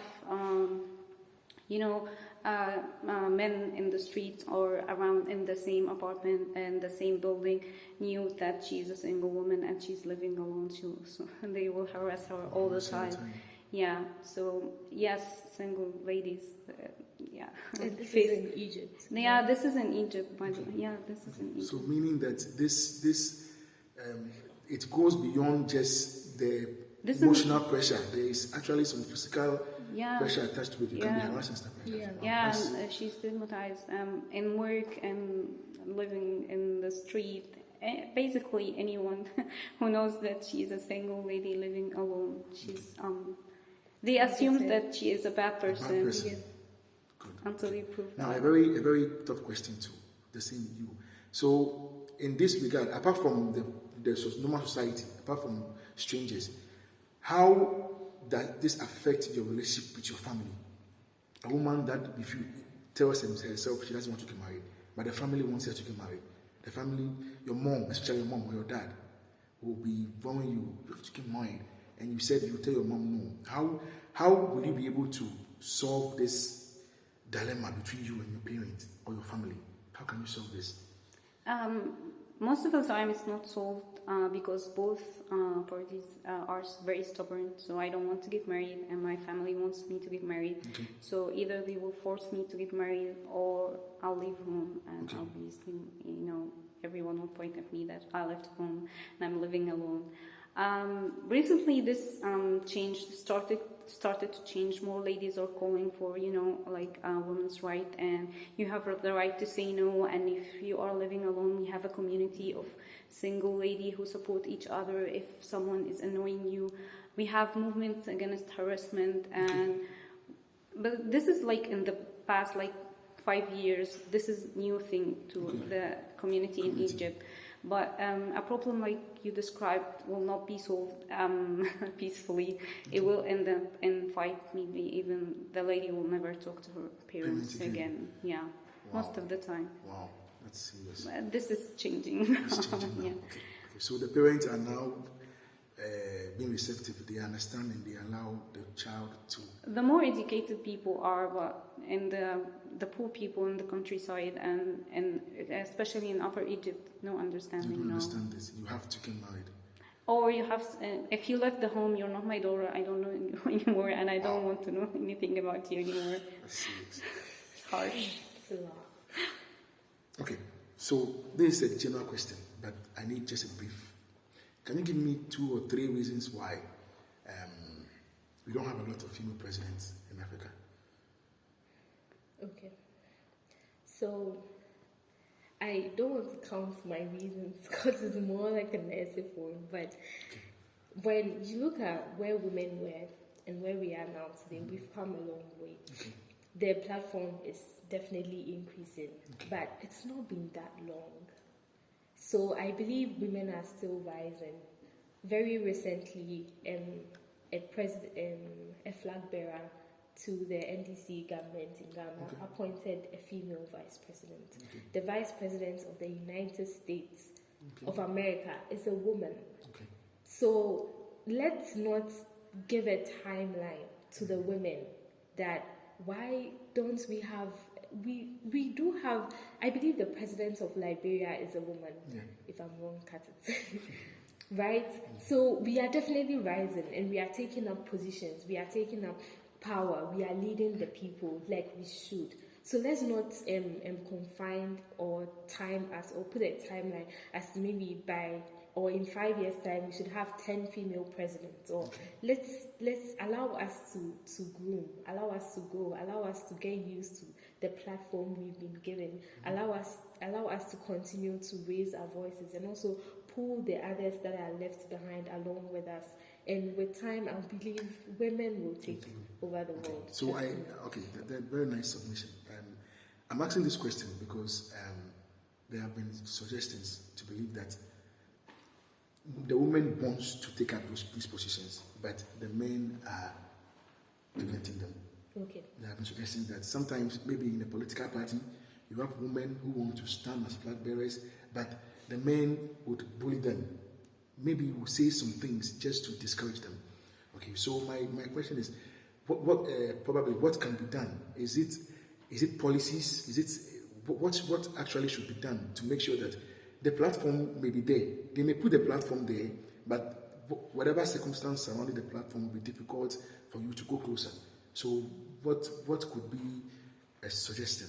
[SPEAKER 3] men in the streets or around in the same apartment and the same building knew that she's a single woman and she's living alone, so they will harass her all the time. Yeah, so yes, single ladies.
[SPEAKER 2] And this is in Egypt.
[SPEAKER 3] Yeah, this is in Egypt, by the way. Yeah, this is in Egypt.
[SPEAKER 1] So meaning that this it goes beyond just the emotional pressure. There is actually some physical pressure attached to it. You can be harassed and stuff like that.
[SPEAKER 3] Yeah, and she's stigmatized in work and living in the street. Basically, anyone who knows that she's a single lady living alone, they assume that she is a bad person. Until you prove
[SPEAKER 1] now,
[SPEAKER 3] that.
[SPEAKER 1] a very tough question to the same you. So, in this regard, apart from the normal society, apart from strangers, how does this affect your relationship with your family? A woman that, if you tells herself she doesn't want to get married, but the family wants her to get married, the family, your mom, especially your mom or your dad, will be warning you have to get married, and you said you tell your mom no. How will you be able to solve this dilemma between you and your parents or your family? How can you solve this?
[SPEAKER 3] Most of the time it's not solved because both parties are very stubborn. So I don't want to get married and my family wants me to get married. Okay. So either they will force me to get married or I'll leave home and obviously, everyone will point at me that I left home and I'm living alone. Recently, this started to change. More ladies are calling for, women's right, and you have the right to say no. And if you are living alone, we have a community of single lady who support each other. If someone is annoying you, we have movements against harassment. But this is like in the past 5 years. This is new thing to the community in Egypt. But a problem like you described will not be solved peacefully. It will end up in fight. Maybe even the lady will never talk to her parents again. Yeah, wow. Most of the time.
[SPEAKER 1] Wow, that's serious.
[SPEAKER 3] But this is changing.
[SPEAKER 1] It's changing now.
[SPEAKER 3] Yeah.
[SPEAKER 1] Okay. So the parents are now being receptive. They understand and they allow the child to.
[SPEAKER 3] The more educated people are, and the poor people in the countryside and especially in Upper Egypt, no understanding.
[SPEAKER 1] You don't understand this. You have to get married.
[SPEAKER 3] Or you have, if you left the home, you're not my daughter. I don't know you anymore, and I don't want to know anything about you anymore.
[SPEAKER 1] That's serious.
[SPEAKER 3] It's harsh.
[SPEAKER 2] It's a lot.
[SPEAKER 1] Okay, so this is a general question, but I need just a brief. Can you give me 2 or 3 reasons why we don't have a lot of female presidents in Africa?
[SPEAKER 2] Okay. So, I don't want to count my reasons because it's more like a massive one, but when you look at where women were and where we are now today, we've come a long way. Their platform is definitely increasing, but it's not been that long. So I believe women are still rising. Very recently, a flag bearer to the NDC government in Ghana appointed a female vice president. The vice president of the United States of America is a woman. So let's not give a timeline to the women that why don't we have, we do have, I believe the president of Liberia is a woman. If I'm wrong, cut it. Right? So we are definitely rising and we are taking up positions, we are taking up power, we are leading the people like we should. So let's not confine or time us or put a timeline as maybe by or in 5 years' time we should have 10 female presidents. Or let's allow us to groom, allow us to grow, allow us to get used to the platform we've been given, allow us to continue to raise our voices and also pull the others that are left behind along with us. And with time, I believe women will take over the world.
[SPEAKER 1] So that's very nice submission. I'm asking this question because there have been suggestions to believe that the women wants to take up these positions, but the men are preventing them. There have been suggestions that sometimes maybe in a political party, you have women who want to stand as flag bearers, but the men would bully them. Maybe will say some things just to discourage them. Okay, so my question is, what can be done? Is it policies? Is it what actually should be done to make sure that the platform may be there? They may put the platform there, but whatever circumstance surrounding the platform will be difficult for you to go closer. So what could be a suggestion?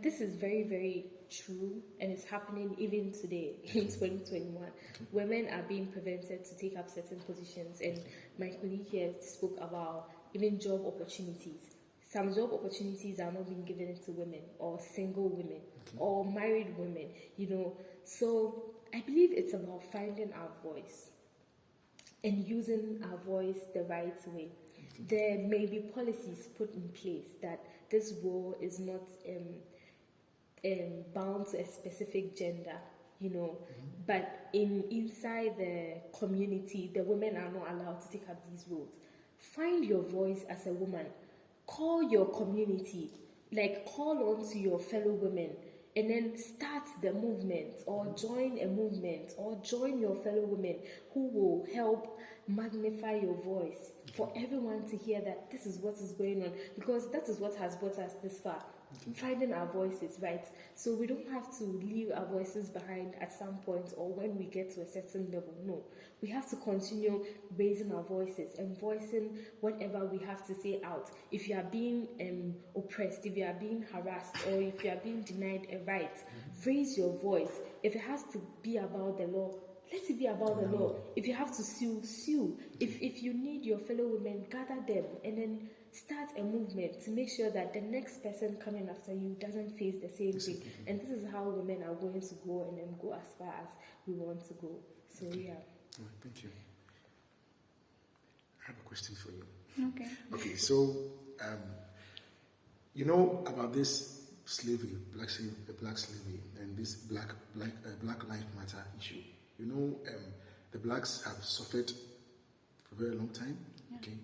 [SPEAKER 2] This is very, very true, and it's happening even today in 2021. Women are being prevented to take up certain positions, and my colleague here spoke about even job opportunities. Some job opportunities are not being given to women or single women or married women, So I believe it's about finding our voice and using our voice the right way. There may be policies put in place that this role is not bound to a specific gender, but inside the community, the women are not allowed to take up these roles. Find your voice as a woman. Call your community, call on to your fellow women, and then start the movement or join a movement or join your fellow women who will help magnify your voice for everyone to hear that this is what is going on, because that is what has brought us this far. Finding our voices, right? So we don't have to leave our voices behind at some point or when we get to a certain level. No, we have to continue raising our voices and voicing whatever we have to say out. If you are being oppressed, if you are being harassed, or if you are being denied a right, raise your voice. If it has to be about the law, let it be about the law. If you have to sue, sue. If you need your fellow women, gather them and then start a movement to make sure that the next person coming after you doesn't face the same thing. And this is how women are going to go and then go as far as we want to go. So yeah.
[SPEAKER 1] All right, thank you. I have a question for you.
[SPEAKER 3] Okay.
[SPEAKER 1] Okay, so you know about this slavery, black slavery, and this Black Lives Matter issue. You know, the blacks have suffered for a very long time.
[SPEAKER 3] Yeah.
[SPEAKER 1] Okay,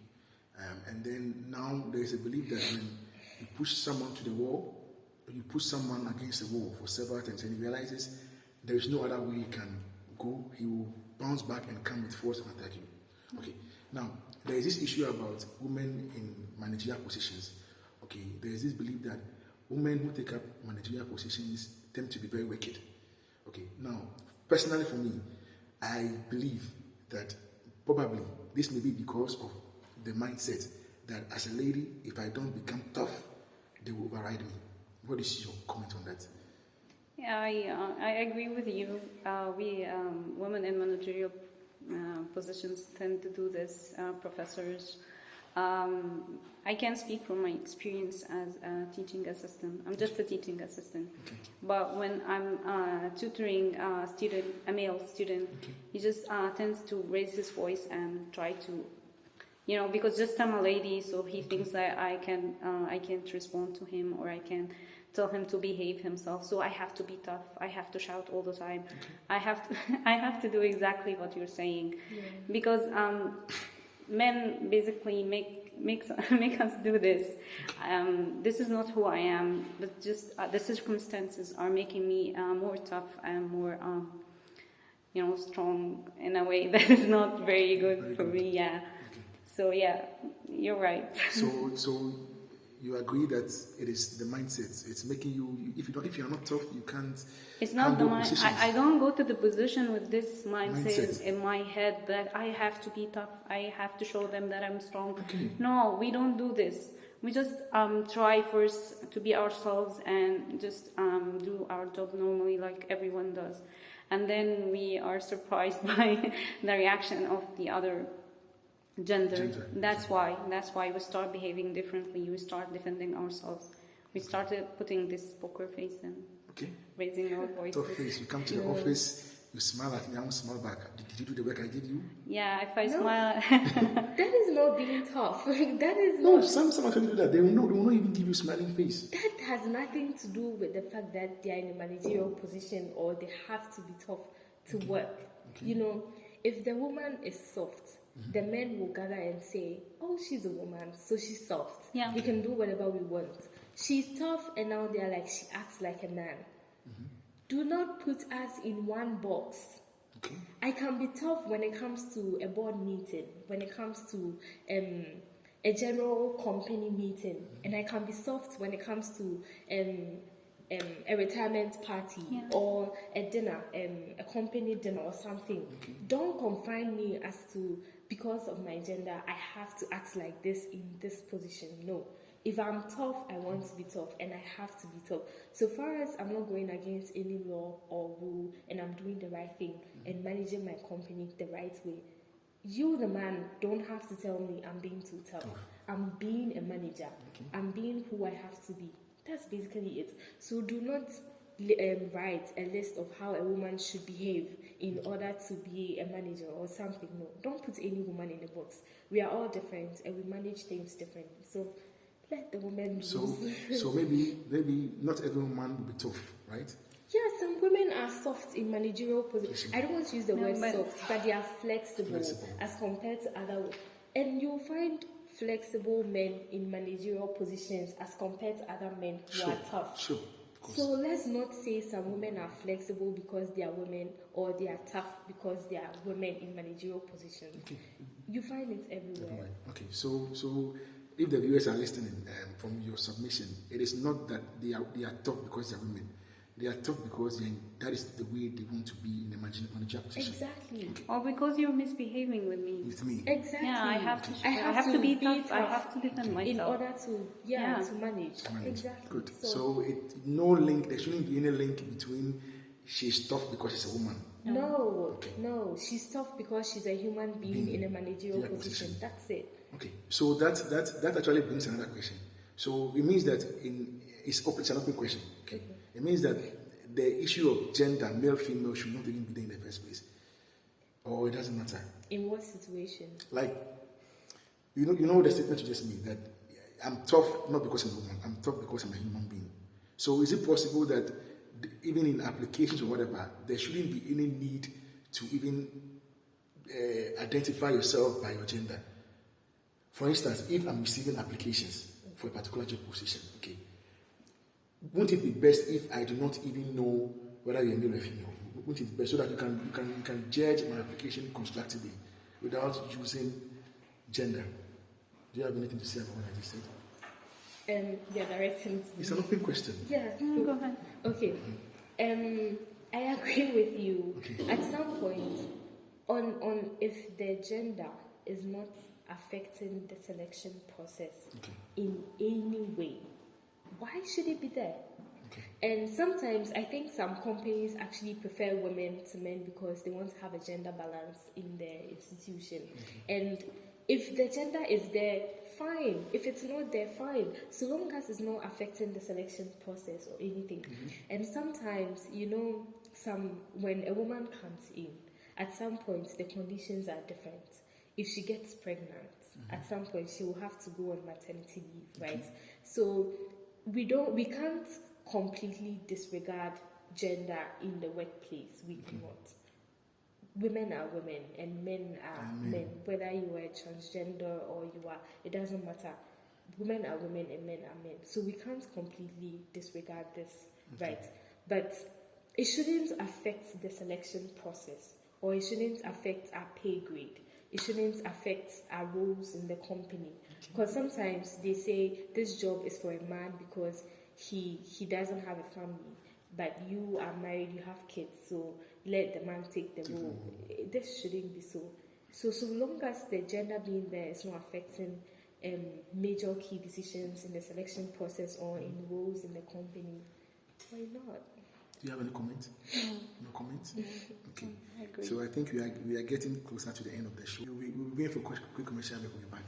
[SPEAKER 1] and then now there is a belief that when you push someone to the wall, or you push someone against the wall for several times, and he realizes there is no other way he can go, he will bounce back and come with force and attack you. Okay, now there is this issue about women in managerial positions. Okay, there is this belief that women who take up managerial positions tend to be very wicked. Okay, now, personally for me, I believe that probably this may be because of the mindset that as a lady, if I don't become tough, they will override me. What is your comment on that?
[SPEAKER 3] Yeah, I agree with you. We women in managerial positions tend to do this. Professors. I can speak from my experience as a teaching assistant. I'm just a teaching assistant.
[SPEAKER 1] Okay.
[SPEAKER 3] But when I'm tutoring a male student, he just tends to raise his voice and try to, because just I'm a lady, so he thinks that I can't respond to him, or I can tell him to behave himself. So I have to be tough. I have to shout all the time. I have to do exactly what you're saying, because men basically make us do this. This is not who I am, but just the circumstances are making me more tough and more, strong in a way that is not very good for me. Yeah.
[SPEAKER 1] Okay.
[SPEAKER 3] So yeah, you're right.
[SPEAKER 1] So you agree that it is the mindset. It's making you. If you're not tough, you can't.
[SPEAKER 3] It's not the
[SPEAKER 1] handle
[SPEAKER 3] mind. I don't go to the position with this mindset in my head that I have to be tough. I have to show them that I'm strong.
[SPEAKER 1] Okay.
[SPEAKER 3] No, we don't do this. We just try first to be ourselves and just do our job normally like everyone does. And then we are surprised by the reaction of the other gender. That's why we start behaving differently. We start defending ourselves. We started putting this poker face and raising our voices.
[SPEAKER 1] Tough face. You come to the office, you smile at me, I won't smile back. Did you do the work I gave you?
[SPEAKER 3] Yeah, if I smile.
[SPEAKER 2] That is not being tough. That is
[SPEAKER 1] No,
[SPEAKER 2] not.
[SPEAKER 1] some actually do that. They will not even give you smiling face.
[SPEAKER 2] That has nothing to do with the fact that they are in a managerial position or they have to be tough to work. Okay. If the woman is soft, the men will gather and say, oh, she's a woman, so she's soft.
[SPEAKER 3] Yeah.
[SPEAKER 2] We can do whatever we want. She's tough, and now they're like, she acts like a man. Do not put us in one box.
[SPEAKER 1] Okay.
[SPEAKER 2] I can be tough when it comes to a board meeting, when it comes to a general company meeting, and I can be soft when it comes to a retirement party or a dinner, a company dinner or something. Don't confine me as to, because of my gender, I have to act like this in this position. No. If I'm tough, I want to be tough, and I have to be tough. So far as I'm not going against any law or rule, and I'm doing the right thing and managing my company the right way, you, the man, don't have to tell me I'm being too tough. I'm being a manager. I'm being who I have to be. That's basically it. So do not write a list of how a woman should behave in order to be a manager or something. No, don't put any woman in a box. We are all different, and we manage things differently. So let the women
[SPEAKER 1] So maybe not every woman will be tough, right?
[SPEAKER 2] Yeah, some women are soft in managerial positions. I don't want to use the word soft, but they are flexible as compared to other women. And you'll find flexible men in managerial positions as compared to other men who are tough.
[SPEAKER 1] Sure.
[SPEAKER 2] So let's not say some women are flexible because they are women, or they are tough because they are women in managerial positions. Okay. You find it everywhere.
[SPEAKER 1] Okay, so if the viewers are listening from your submission, it is not that they are tough because they are women. They are tough because that is the way they want to be in a managerial position.
[SPEAKER 2] Exactly.
[SPEAKER 1] Okay.
[SPEAKER 3] Or because you're misbehaving with me.
[SPEAKER 1] With me.
[SPEAKER 2] Exactly.
[SPEAKER 3] Yeah, I have to be tough. I have to defend myself.
[SPEAKER 2] In order to manage.
[SPEAKER 1] To manage.
[SPEAKER 2] Exactly.
[SPEAKER 1] Good. So no link, there shouldn't be any link between she's tough because she's a woman.
[SPEAKER 2] No, no, she's tough because she's a human being in a managerial position. That's it.
[SPEAKER 1] Okay, so that actually brings another question. So it means that it's an open question. Okay, it means that the issue of gender, male, female, should not even be there in the first place, or it doesn't matter.
[SPEAKER 2] In what situation?
[SPEAKER 1] Like, you know the statement you just made, that I'm tough not because I'm a woman, I'm tough because I'm a human being. So is it possible that even in applications or whatever, there shouldn't be any need to even identify yourself by your gender? For instance, if I'm receiving applications for a particular job position, okay, wouldn't it be best if I do not even know whether you're male or female? Wouldn't it be best so that you can judge my application constructively without using gender? Do you have anything to say about what I just said?
[SPEAKER 2] Yeah, directing.
[SPEAKER 1] It's an open question.
[SPEAKER 2] Yeah,
[SPEAKER 3] Go ahead.
[SPEAKER 2] Okay. I agree with you.
[SPEAKER 1] Okay.
[SPEAKER 2] At some point, on if the gender is not affecting the selection process in any way, why should it be there?
[SPEAKER 1] Okay.
[SPEAKER 2] And sometimes I think some companies actually prefer women to men because they want to have a gender balance in their institution. And if the gender is there, fine. If it's not there, fine. So long as it's not affecting the selection process or anything. And sometimes, when a woman comes in, at some point the conditions are different. If she gets pregnant, at some point she will have to go on maternity leave, right? So we can't completely disregard gender in the workplace. We cannot. Women are women and men are men. Whether you are transgender or you are, it doesn't matter. Women are women and men are men. So we can't completely disregard this, right? But it shouldn't affect the selection process, or it shouldn't affect our pay grade. It shouldn't affect our roles in the company. Because sometimes they say this job is for a man because he doesn't have a family, but you are married, you have kids, so let the man take the role. This shouldn't be so. So long as the gender being there is not affecting major key decisions in the selection process or in roles in the company, why not?
[SPEAKER 1] Do you have any comment? No comment? Okay.
[SPEAKER 3] I agree.
[SPEAKER 1] So I think we are getting closer to the end of the show. We'll be waiting for a quick commercial break. We'll be back.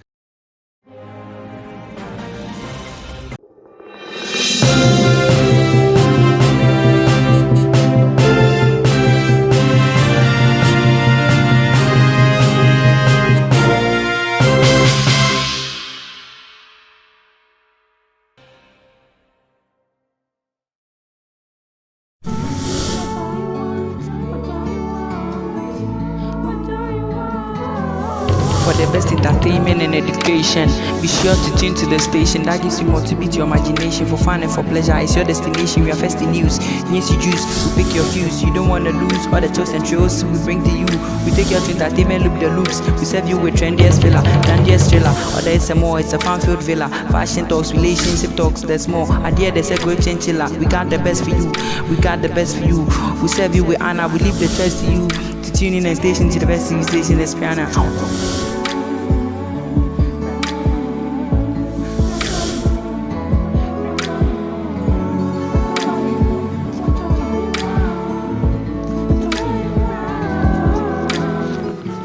[SPEAKER 4] For the best entertainment and education, be sure to tune to the station that gives you more to beat your imagination. For fun and for pleasure, it's your destination. We are first in news. E-JUS, we pick your fuse. You don't want to lose all the choice and thrills we bring to you. We take you to entertainment, loop the loops. We serve you with trendiest filler, dandiest thriller. Or there is a more, it's a fan-filled villa. Fashion talks, relationship talks, there's more. Idea, there's a great chinchilla. We got the best for you. We got the best for you. We serve you with honor. We leave the choice to you. To tune in and station to the best TV station, it's Priana.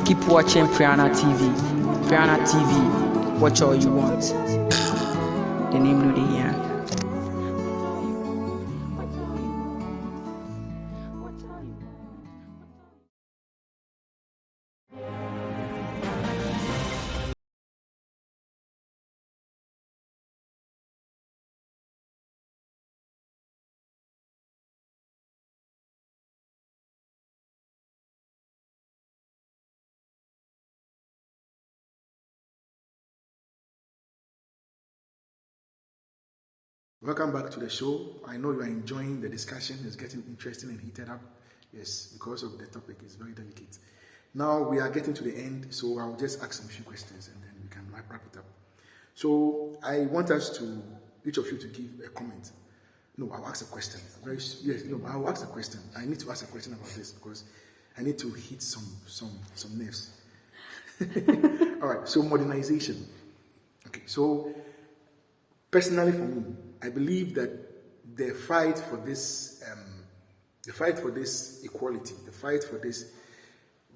[SPEAKER 4] Keep watching Priana TV. Priana TV, watch all you want. The name no dey here.
[SPEAKER 1] Welcome back to the show. I know you are enjoying the discussion. It's getting interesting and heated up. Yes, because of the topic is very delicate. Now we are getting to the end, so I'll just ask some few questions and then we can wrap it up. So I want each of you to give a comment. No, I'll ask a question. I'll ask a question. I need to ask a question about this because I need to hit some nerves. All right. So modernization. Okay. So personally, for me, I believe that the fight for this The fight for this equality, the fight for this,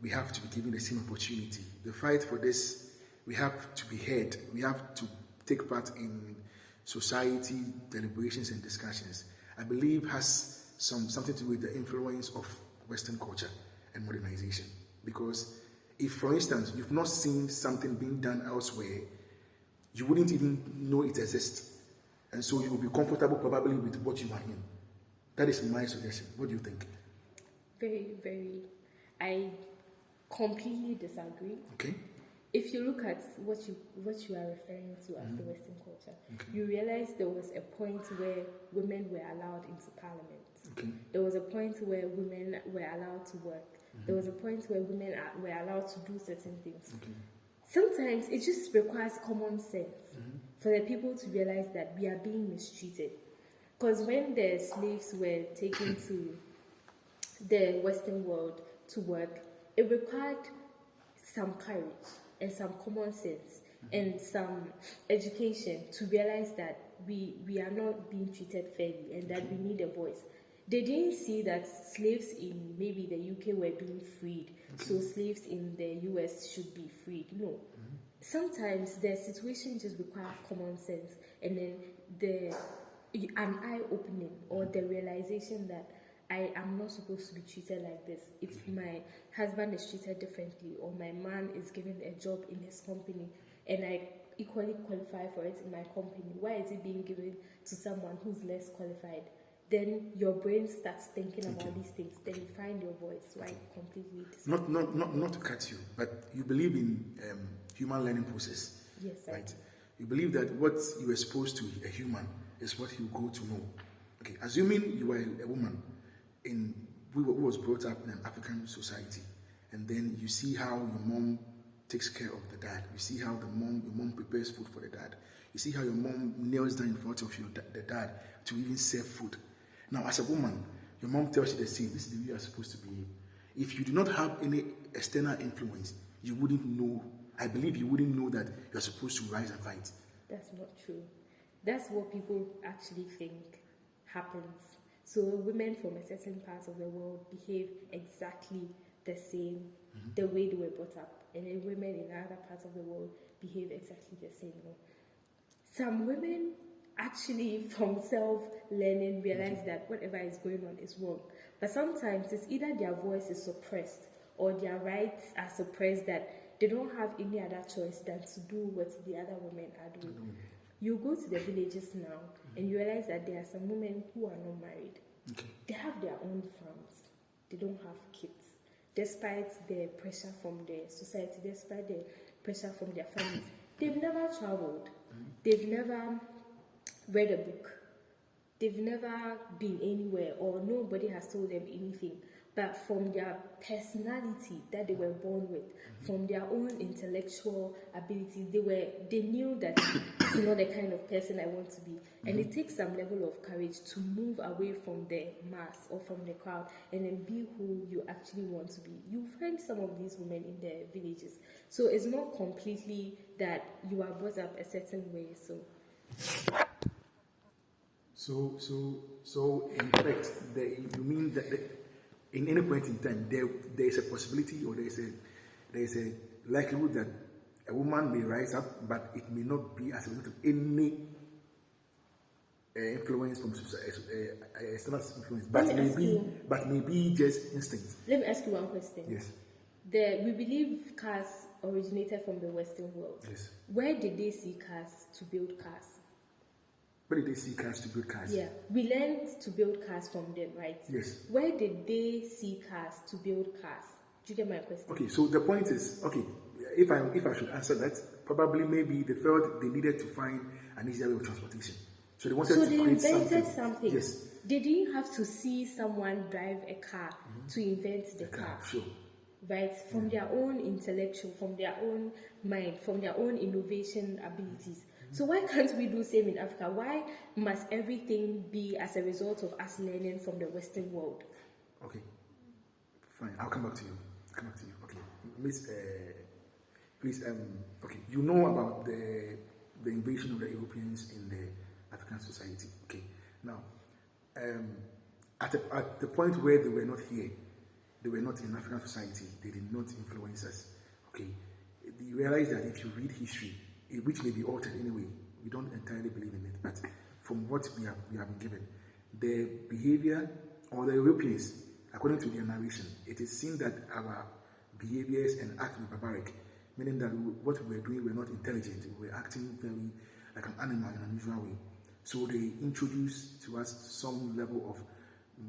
[SPEAKER 1] we have to be given the same opportunity. The fight for this, we have to be heard. We have to take part in society deliberations and discussions. I believe has something to do with the influence of Western culture and modernization. Because if, for instance, you've not seen something being done elsewhere, you wouldn't even know it exists. And so you will be comfortable probably with what you are in. That is my suggestion. What do you think?
[SPEAKER 2] Very, very. I completely disagree.
[SPEAKER 1] Okay.
[SPEAKER 2] If you look at what you are referring to as the Western culture, you realize there was a point where women were allowed into parliament.
[SPEAKER 1] Okay.
[SPEAKER 2] There was a point where women were allowed to work. There was a point where women were allowed to do certain things.
[SPEAKER 1] Okay.
[SPEAKER 2] Sometimes it just requires common sense for the people to realize that we are being mistreated. Because when the slaves were taken to the Western world to work, it required some courage and some common sense and some education to realize that we are not being treated fairly and that we need a voice. They didn't see that slaves in maybe the UK were being freed, so slaves in the US should be freed. No. Sometimes the situation just requires common sense and then an eye-opening or the realization that I am not supposed to be treated like this. If my husband is treated differently or my man is given a job in his company and I equally qualify for it in my company, why is it being given to someone who's less qualified? Then your brain starts thinking about these things. Then you find your voice, right? Completely.
[SPEAKER 1] Not to cut you, but you believe in human learning process.
[SPEAKER 2] Yes, sir.
[SPEAKER 1] Right? You believe that what you are exposed to a human is what you go to know. Okay, assuming you are a woman who was brought up in an African society, and then you see how your mom takes care of the dad. You see how your mom prepares food for the dad. You see how your mom kneels down in front of the dad to even serve food. Now, as a woman, your mom tells you the same. This is the way you are supposed to behave. If you do not have any external influence, you wouldn't know. I believe you wouldn't know that you are supposed to rise and fight.
[SPEAKER 2] That's not true. That's what people actually think happens. So women from a certain part of the world behave exactly the same, the way they were brought up, and then women in other parts of the world behave exactly the same. No? Some women actually, from self-learning, realize that whatever is going on is wrong. But sometimes it's either their voice is suppressed or their rights are suppressed that they don't have any other choice than to do what the other women are doing. You go to the villages now and you realize that there are some women who are not married.
[SPEAKER 1] Okay.
[SPEAKER 2] They have their own farms. They don't have kids. Despite the pressure from the society, despite the pressure from their families, they've never traveled. They've never read a book. They've never been anywhere or nobody has told them anything. But from their personality that they were born with, from their own intellectual abilities, they knew that this is not the kind of person I want to be. And it takes some level of courage to move away from the mass or from the crowd and then be who you actually want to be. You find some of these women in the villages. So it's not completely that you are brought up a certain way.
[SPEAKER 1] So in fact, you mean that in any point in time, there is a possibility or there is a likelihood that a woman may rise up, but it may not be as a result of any influence from external influence, but maybe just instinct.
[SPEAKER 2] Let me ask you one question.
[SPEAKER 1] Yes.
[SPEAKER 2] We believe cars originated from the Western world.
[SPEAKER 1] Yes.
[SPEAKER 2] Where did they see cars to build cars?
[SPEAKER 1] Where did they see cars to build cars?
[SPEAKER 2] Yeah, we learned to build cars from them, right?
[SPEAKER 1] Yes.
[SPEAKER 2] Where did they see cars to build cars? Do you get my question?
[SPEAKER 1] Okay, so the point is, okay, if I should answer that, probably maybe they felt they needed to find an easier way of transportation. So they wanted to create
[SPEAKER 2] invented something.
[SPEAKER 1] Yes.
[SPEAKER 2] They didn't have to see someone drive a car to invent the car.
[SPEAKER 1] Sure.
[SPEAKER 2] Right? From their own intellectual, from their own mind, from their own innovation abilities. So why can't we do same in Africa? Why must everything be as a result of us learning from the Western world?
[SPEAKER 1] Okay, fine. I'll come back to you. Okay, Miss, please. Okay, you know about the invasion of the Europeans in the African society. Okay, now, at the point where they were not here, they were not in African society, they did not influence us. Okay, you realize that if you read history, which may be altered anyway, we don't entirely believe in it, but from what we have been given, their behavior, or the Europeans, according to their narration, it is seen that our behaviors and acts were barbaric, meaning that what we were doing were not intelligent, we were acting very like an animal in an unusual way. So they introduced to us some level of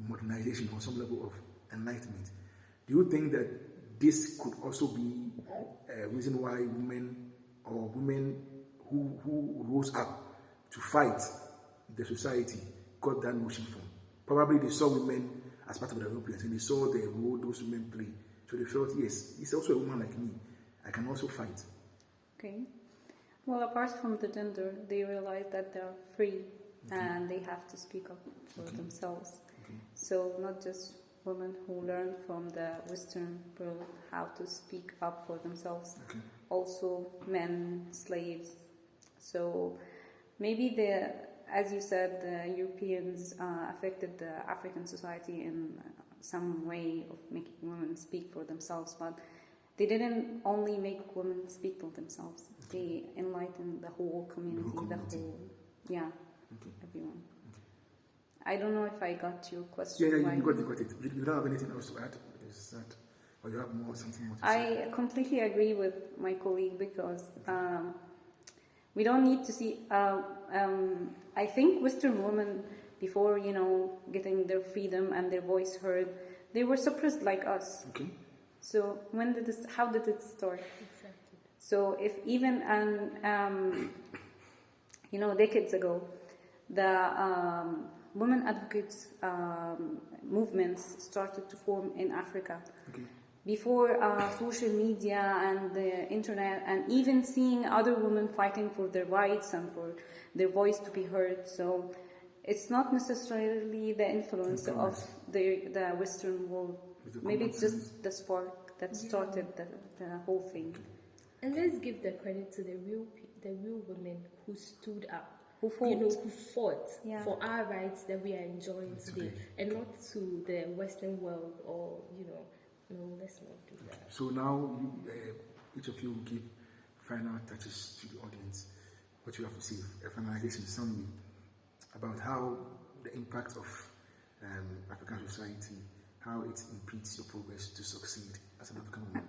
[SPEAKER 1] modernization or some level of enlightenment. Do you think that this could also be a reason why women who rose up to fight the society got that notion from? Probably they saw women as part of the Europeans and they saw the role those women play. So they felt, yes, he's also a woman like me. I can also fight.
[SPEAKER 3] Okay. Well, apart from the gender, they realize that they're free and they have to speak up for themselves.
[SPEAKER 1] Okay.
[SPEAKER 3] So not just women who learn from the Western world how to speak up for themselves.
[SPEAKER 1] Okay.
[SPEAKER 3] Also men, slaves. So maybe as you said, the Europeans affected the African society in some way of making women speak for themselves, but they didn't only make women speak for themselves. They enlightened the whole community, everyone. I don't know if I got your question.
[SPEAKER 1] Yeah, you got it. You don't have anything else to add? Is that, or you have something more to say?
[SPEAKER 3] I completely agree with my colleague because we don't need to see. I think Western women, before getting their freedom and their voice heard, they were suppressed like us.
[SPEAKER 1] Okay.
[SPEAKER 3] So how did it start?
[SPEAKER 2] Exactly.
[SPEAKER 3] So if even decades ago, the women advocates movements started to form in Africa.
[SPEAKER 1] Okay.
[SPEAKER 3] Before social media and the internet, and even seeing other women fighting for their rights and for their voice to be heard. So it's not necessarily the influence of the Western world. Maybe it's just the spark that started the whole thing.
[SPEAKER 2] And let's give the credit to the real women who stood up,
[SPEAKER 3] who fought,
[SPEAKER 2] who fought for our rights that we are enjoying today, and not to the Western world or no, let's not do that.
[SPEAKER 1] So now each of you will give final touches to the audience. What you have to say, a finalization summary about how the impact of African society, how it impedes your progress to succeed as an African woman.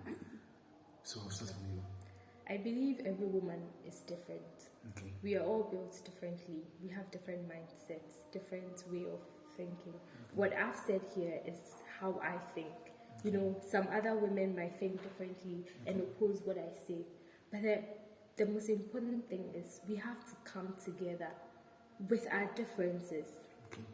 [SPEAKER 1] So I'll start from you.
[SPEAKER 2] I believe every woman is different.
[SPEAKER 1] Okay.
[SPEAKER 2] We are all built differently. We have different mindsets, different way of thinking. What I've said here is how I think. Some other women might think differently and oppose what I say. But the most important thing is we have to come together with our differences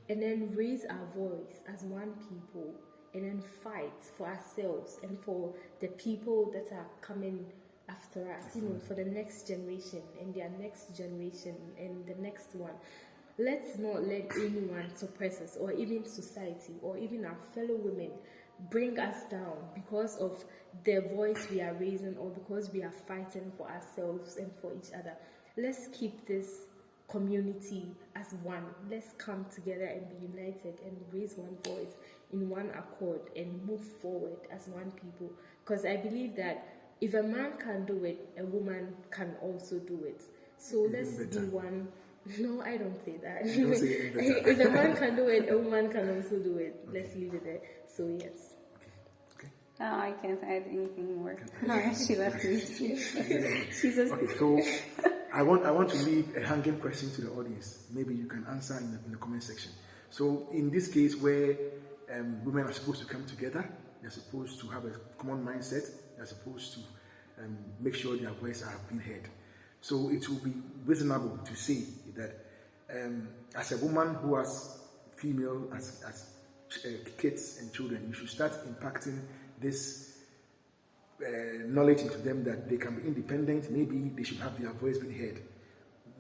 [SPEAKER 2] and then raise our voice as one people and then fight for ourselves and for the people that are coming after us, for the next generation and their next generation and the next one. Let's not let anyone suppress us, or even society, or even our fellow women bring us down because of the voice we are raising or because we are fighting for ourselves and for each other. Let's keep this community as one. Let's come together and be united and raise one voice in one accord and move forward as one people. Because I believe that if a man can do it, a woman can also do it. So let's be one. No, I don't say that. If a man can do it, a woman can also do it. Let's leave it there. So yes.
[SPEAKER 1] Okay.
[SPEAKER 3] I can't add anything more. She left me. She just.
[SPEAKER 1] Okay, so I want to leave a hanging question to the audience. Maybe you can answer in the comment section. So in this case where women are supposed to come together, they're supposed to have a common mindset, they're supposed to make sure their voices are being heard. So it will be reasonable to say that as a woman who has female as kids and children, you should start impacting this knowledge into them that they can be independent. Maybe they should have their voice being heard.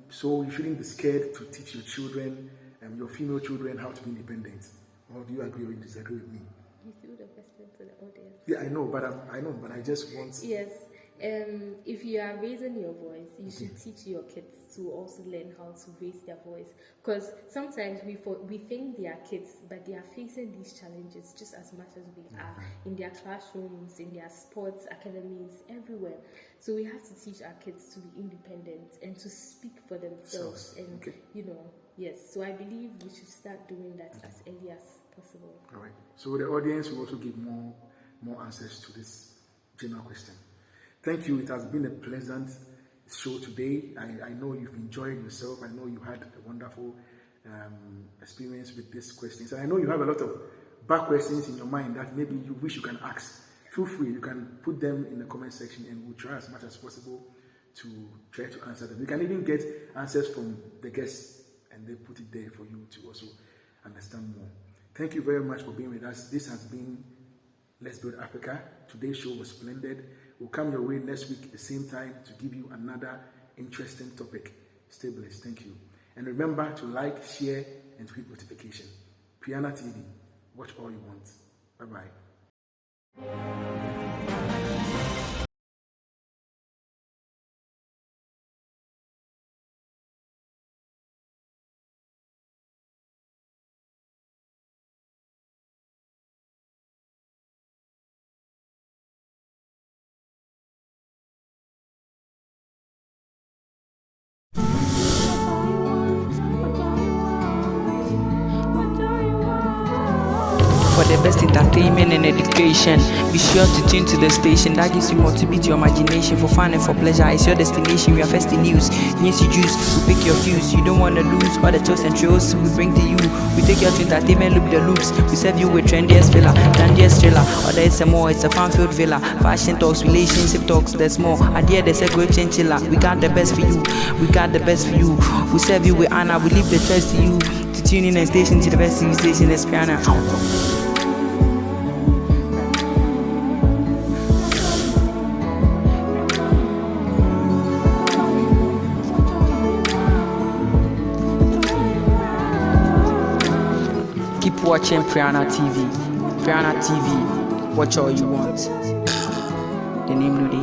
[SPEAKER 1] So you shouldn't be scared to teach your children, your female children, how to be independent. Or do you agree or you disagree with me?
[SPEAKER 2] You threw the question to the audience.
[SPEAKER 1] Yeah, I know, but I just want.
[SPEAKER 2] Yes, If you are raising your voice, you should teach your kids to also learn how to raise their voice. Because sometimes we think they are kids, but they are facing these challenges just as much as we are in their classrooms, in their sports academies, everywhere. So we have to teach our kids to be independent and to speak for themselves. And yes. So I believe we should start doing that as early as possible.
[SPEAKER 1] All right. So the audience will also give more answers to this general question. Thank you. It has been a pleasant show today. I know you've enjoyed yourself. I know you had a wonderful experience with these questions. And I know you have a lot of back questions in your mind that maybe you wish you can ask. Feel free. You can put them in the comment section and we'll try as much as possible to try to answer them. You can even get answers from the guests and they put it there for you to also understand more. Thank you very much for being with us. This has been Let's Build Africa. Today's show was splendid. We'll come your way next week at the same time to give you another interesting topic. Stay blessed. Thank you. And remember to like, share, and hit notification. Priana TV. Watch all you want. Bye-bye.
[SPEAKER 4] For the best entertainment and education, be sure to tune to the station that gives you more to beat your imagination. For fun and for pleasure, it's your destination. We are first in news. E-JUS, we pick your fuse. You don't want to lose all the toast and trails we bring to you. We take you to entertainment, loop the loops. We serve you with trendiest filler, dandiest thriller. Or there's a more, it's a fan-filled villa. Fashion talks, relationship talks, there's more. Idea, there's a great chinchilla. We got the best for you. We got the best for you. We serve you with honor. We leave the choice to you. To tune in and station to the best TV station, it's Priana. Keep watching Priana TV. Priana TV, watch all you want. The name of the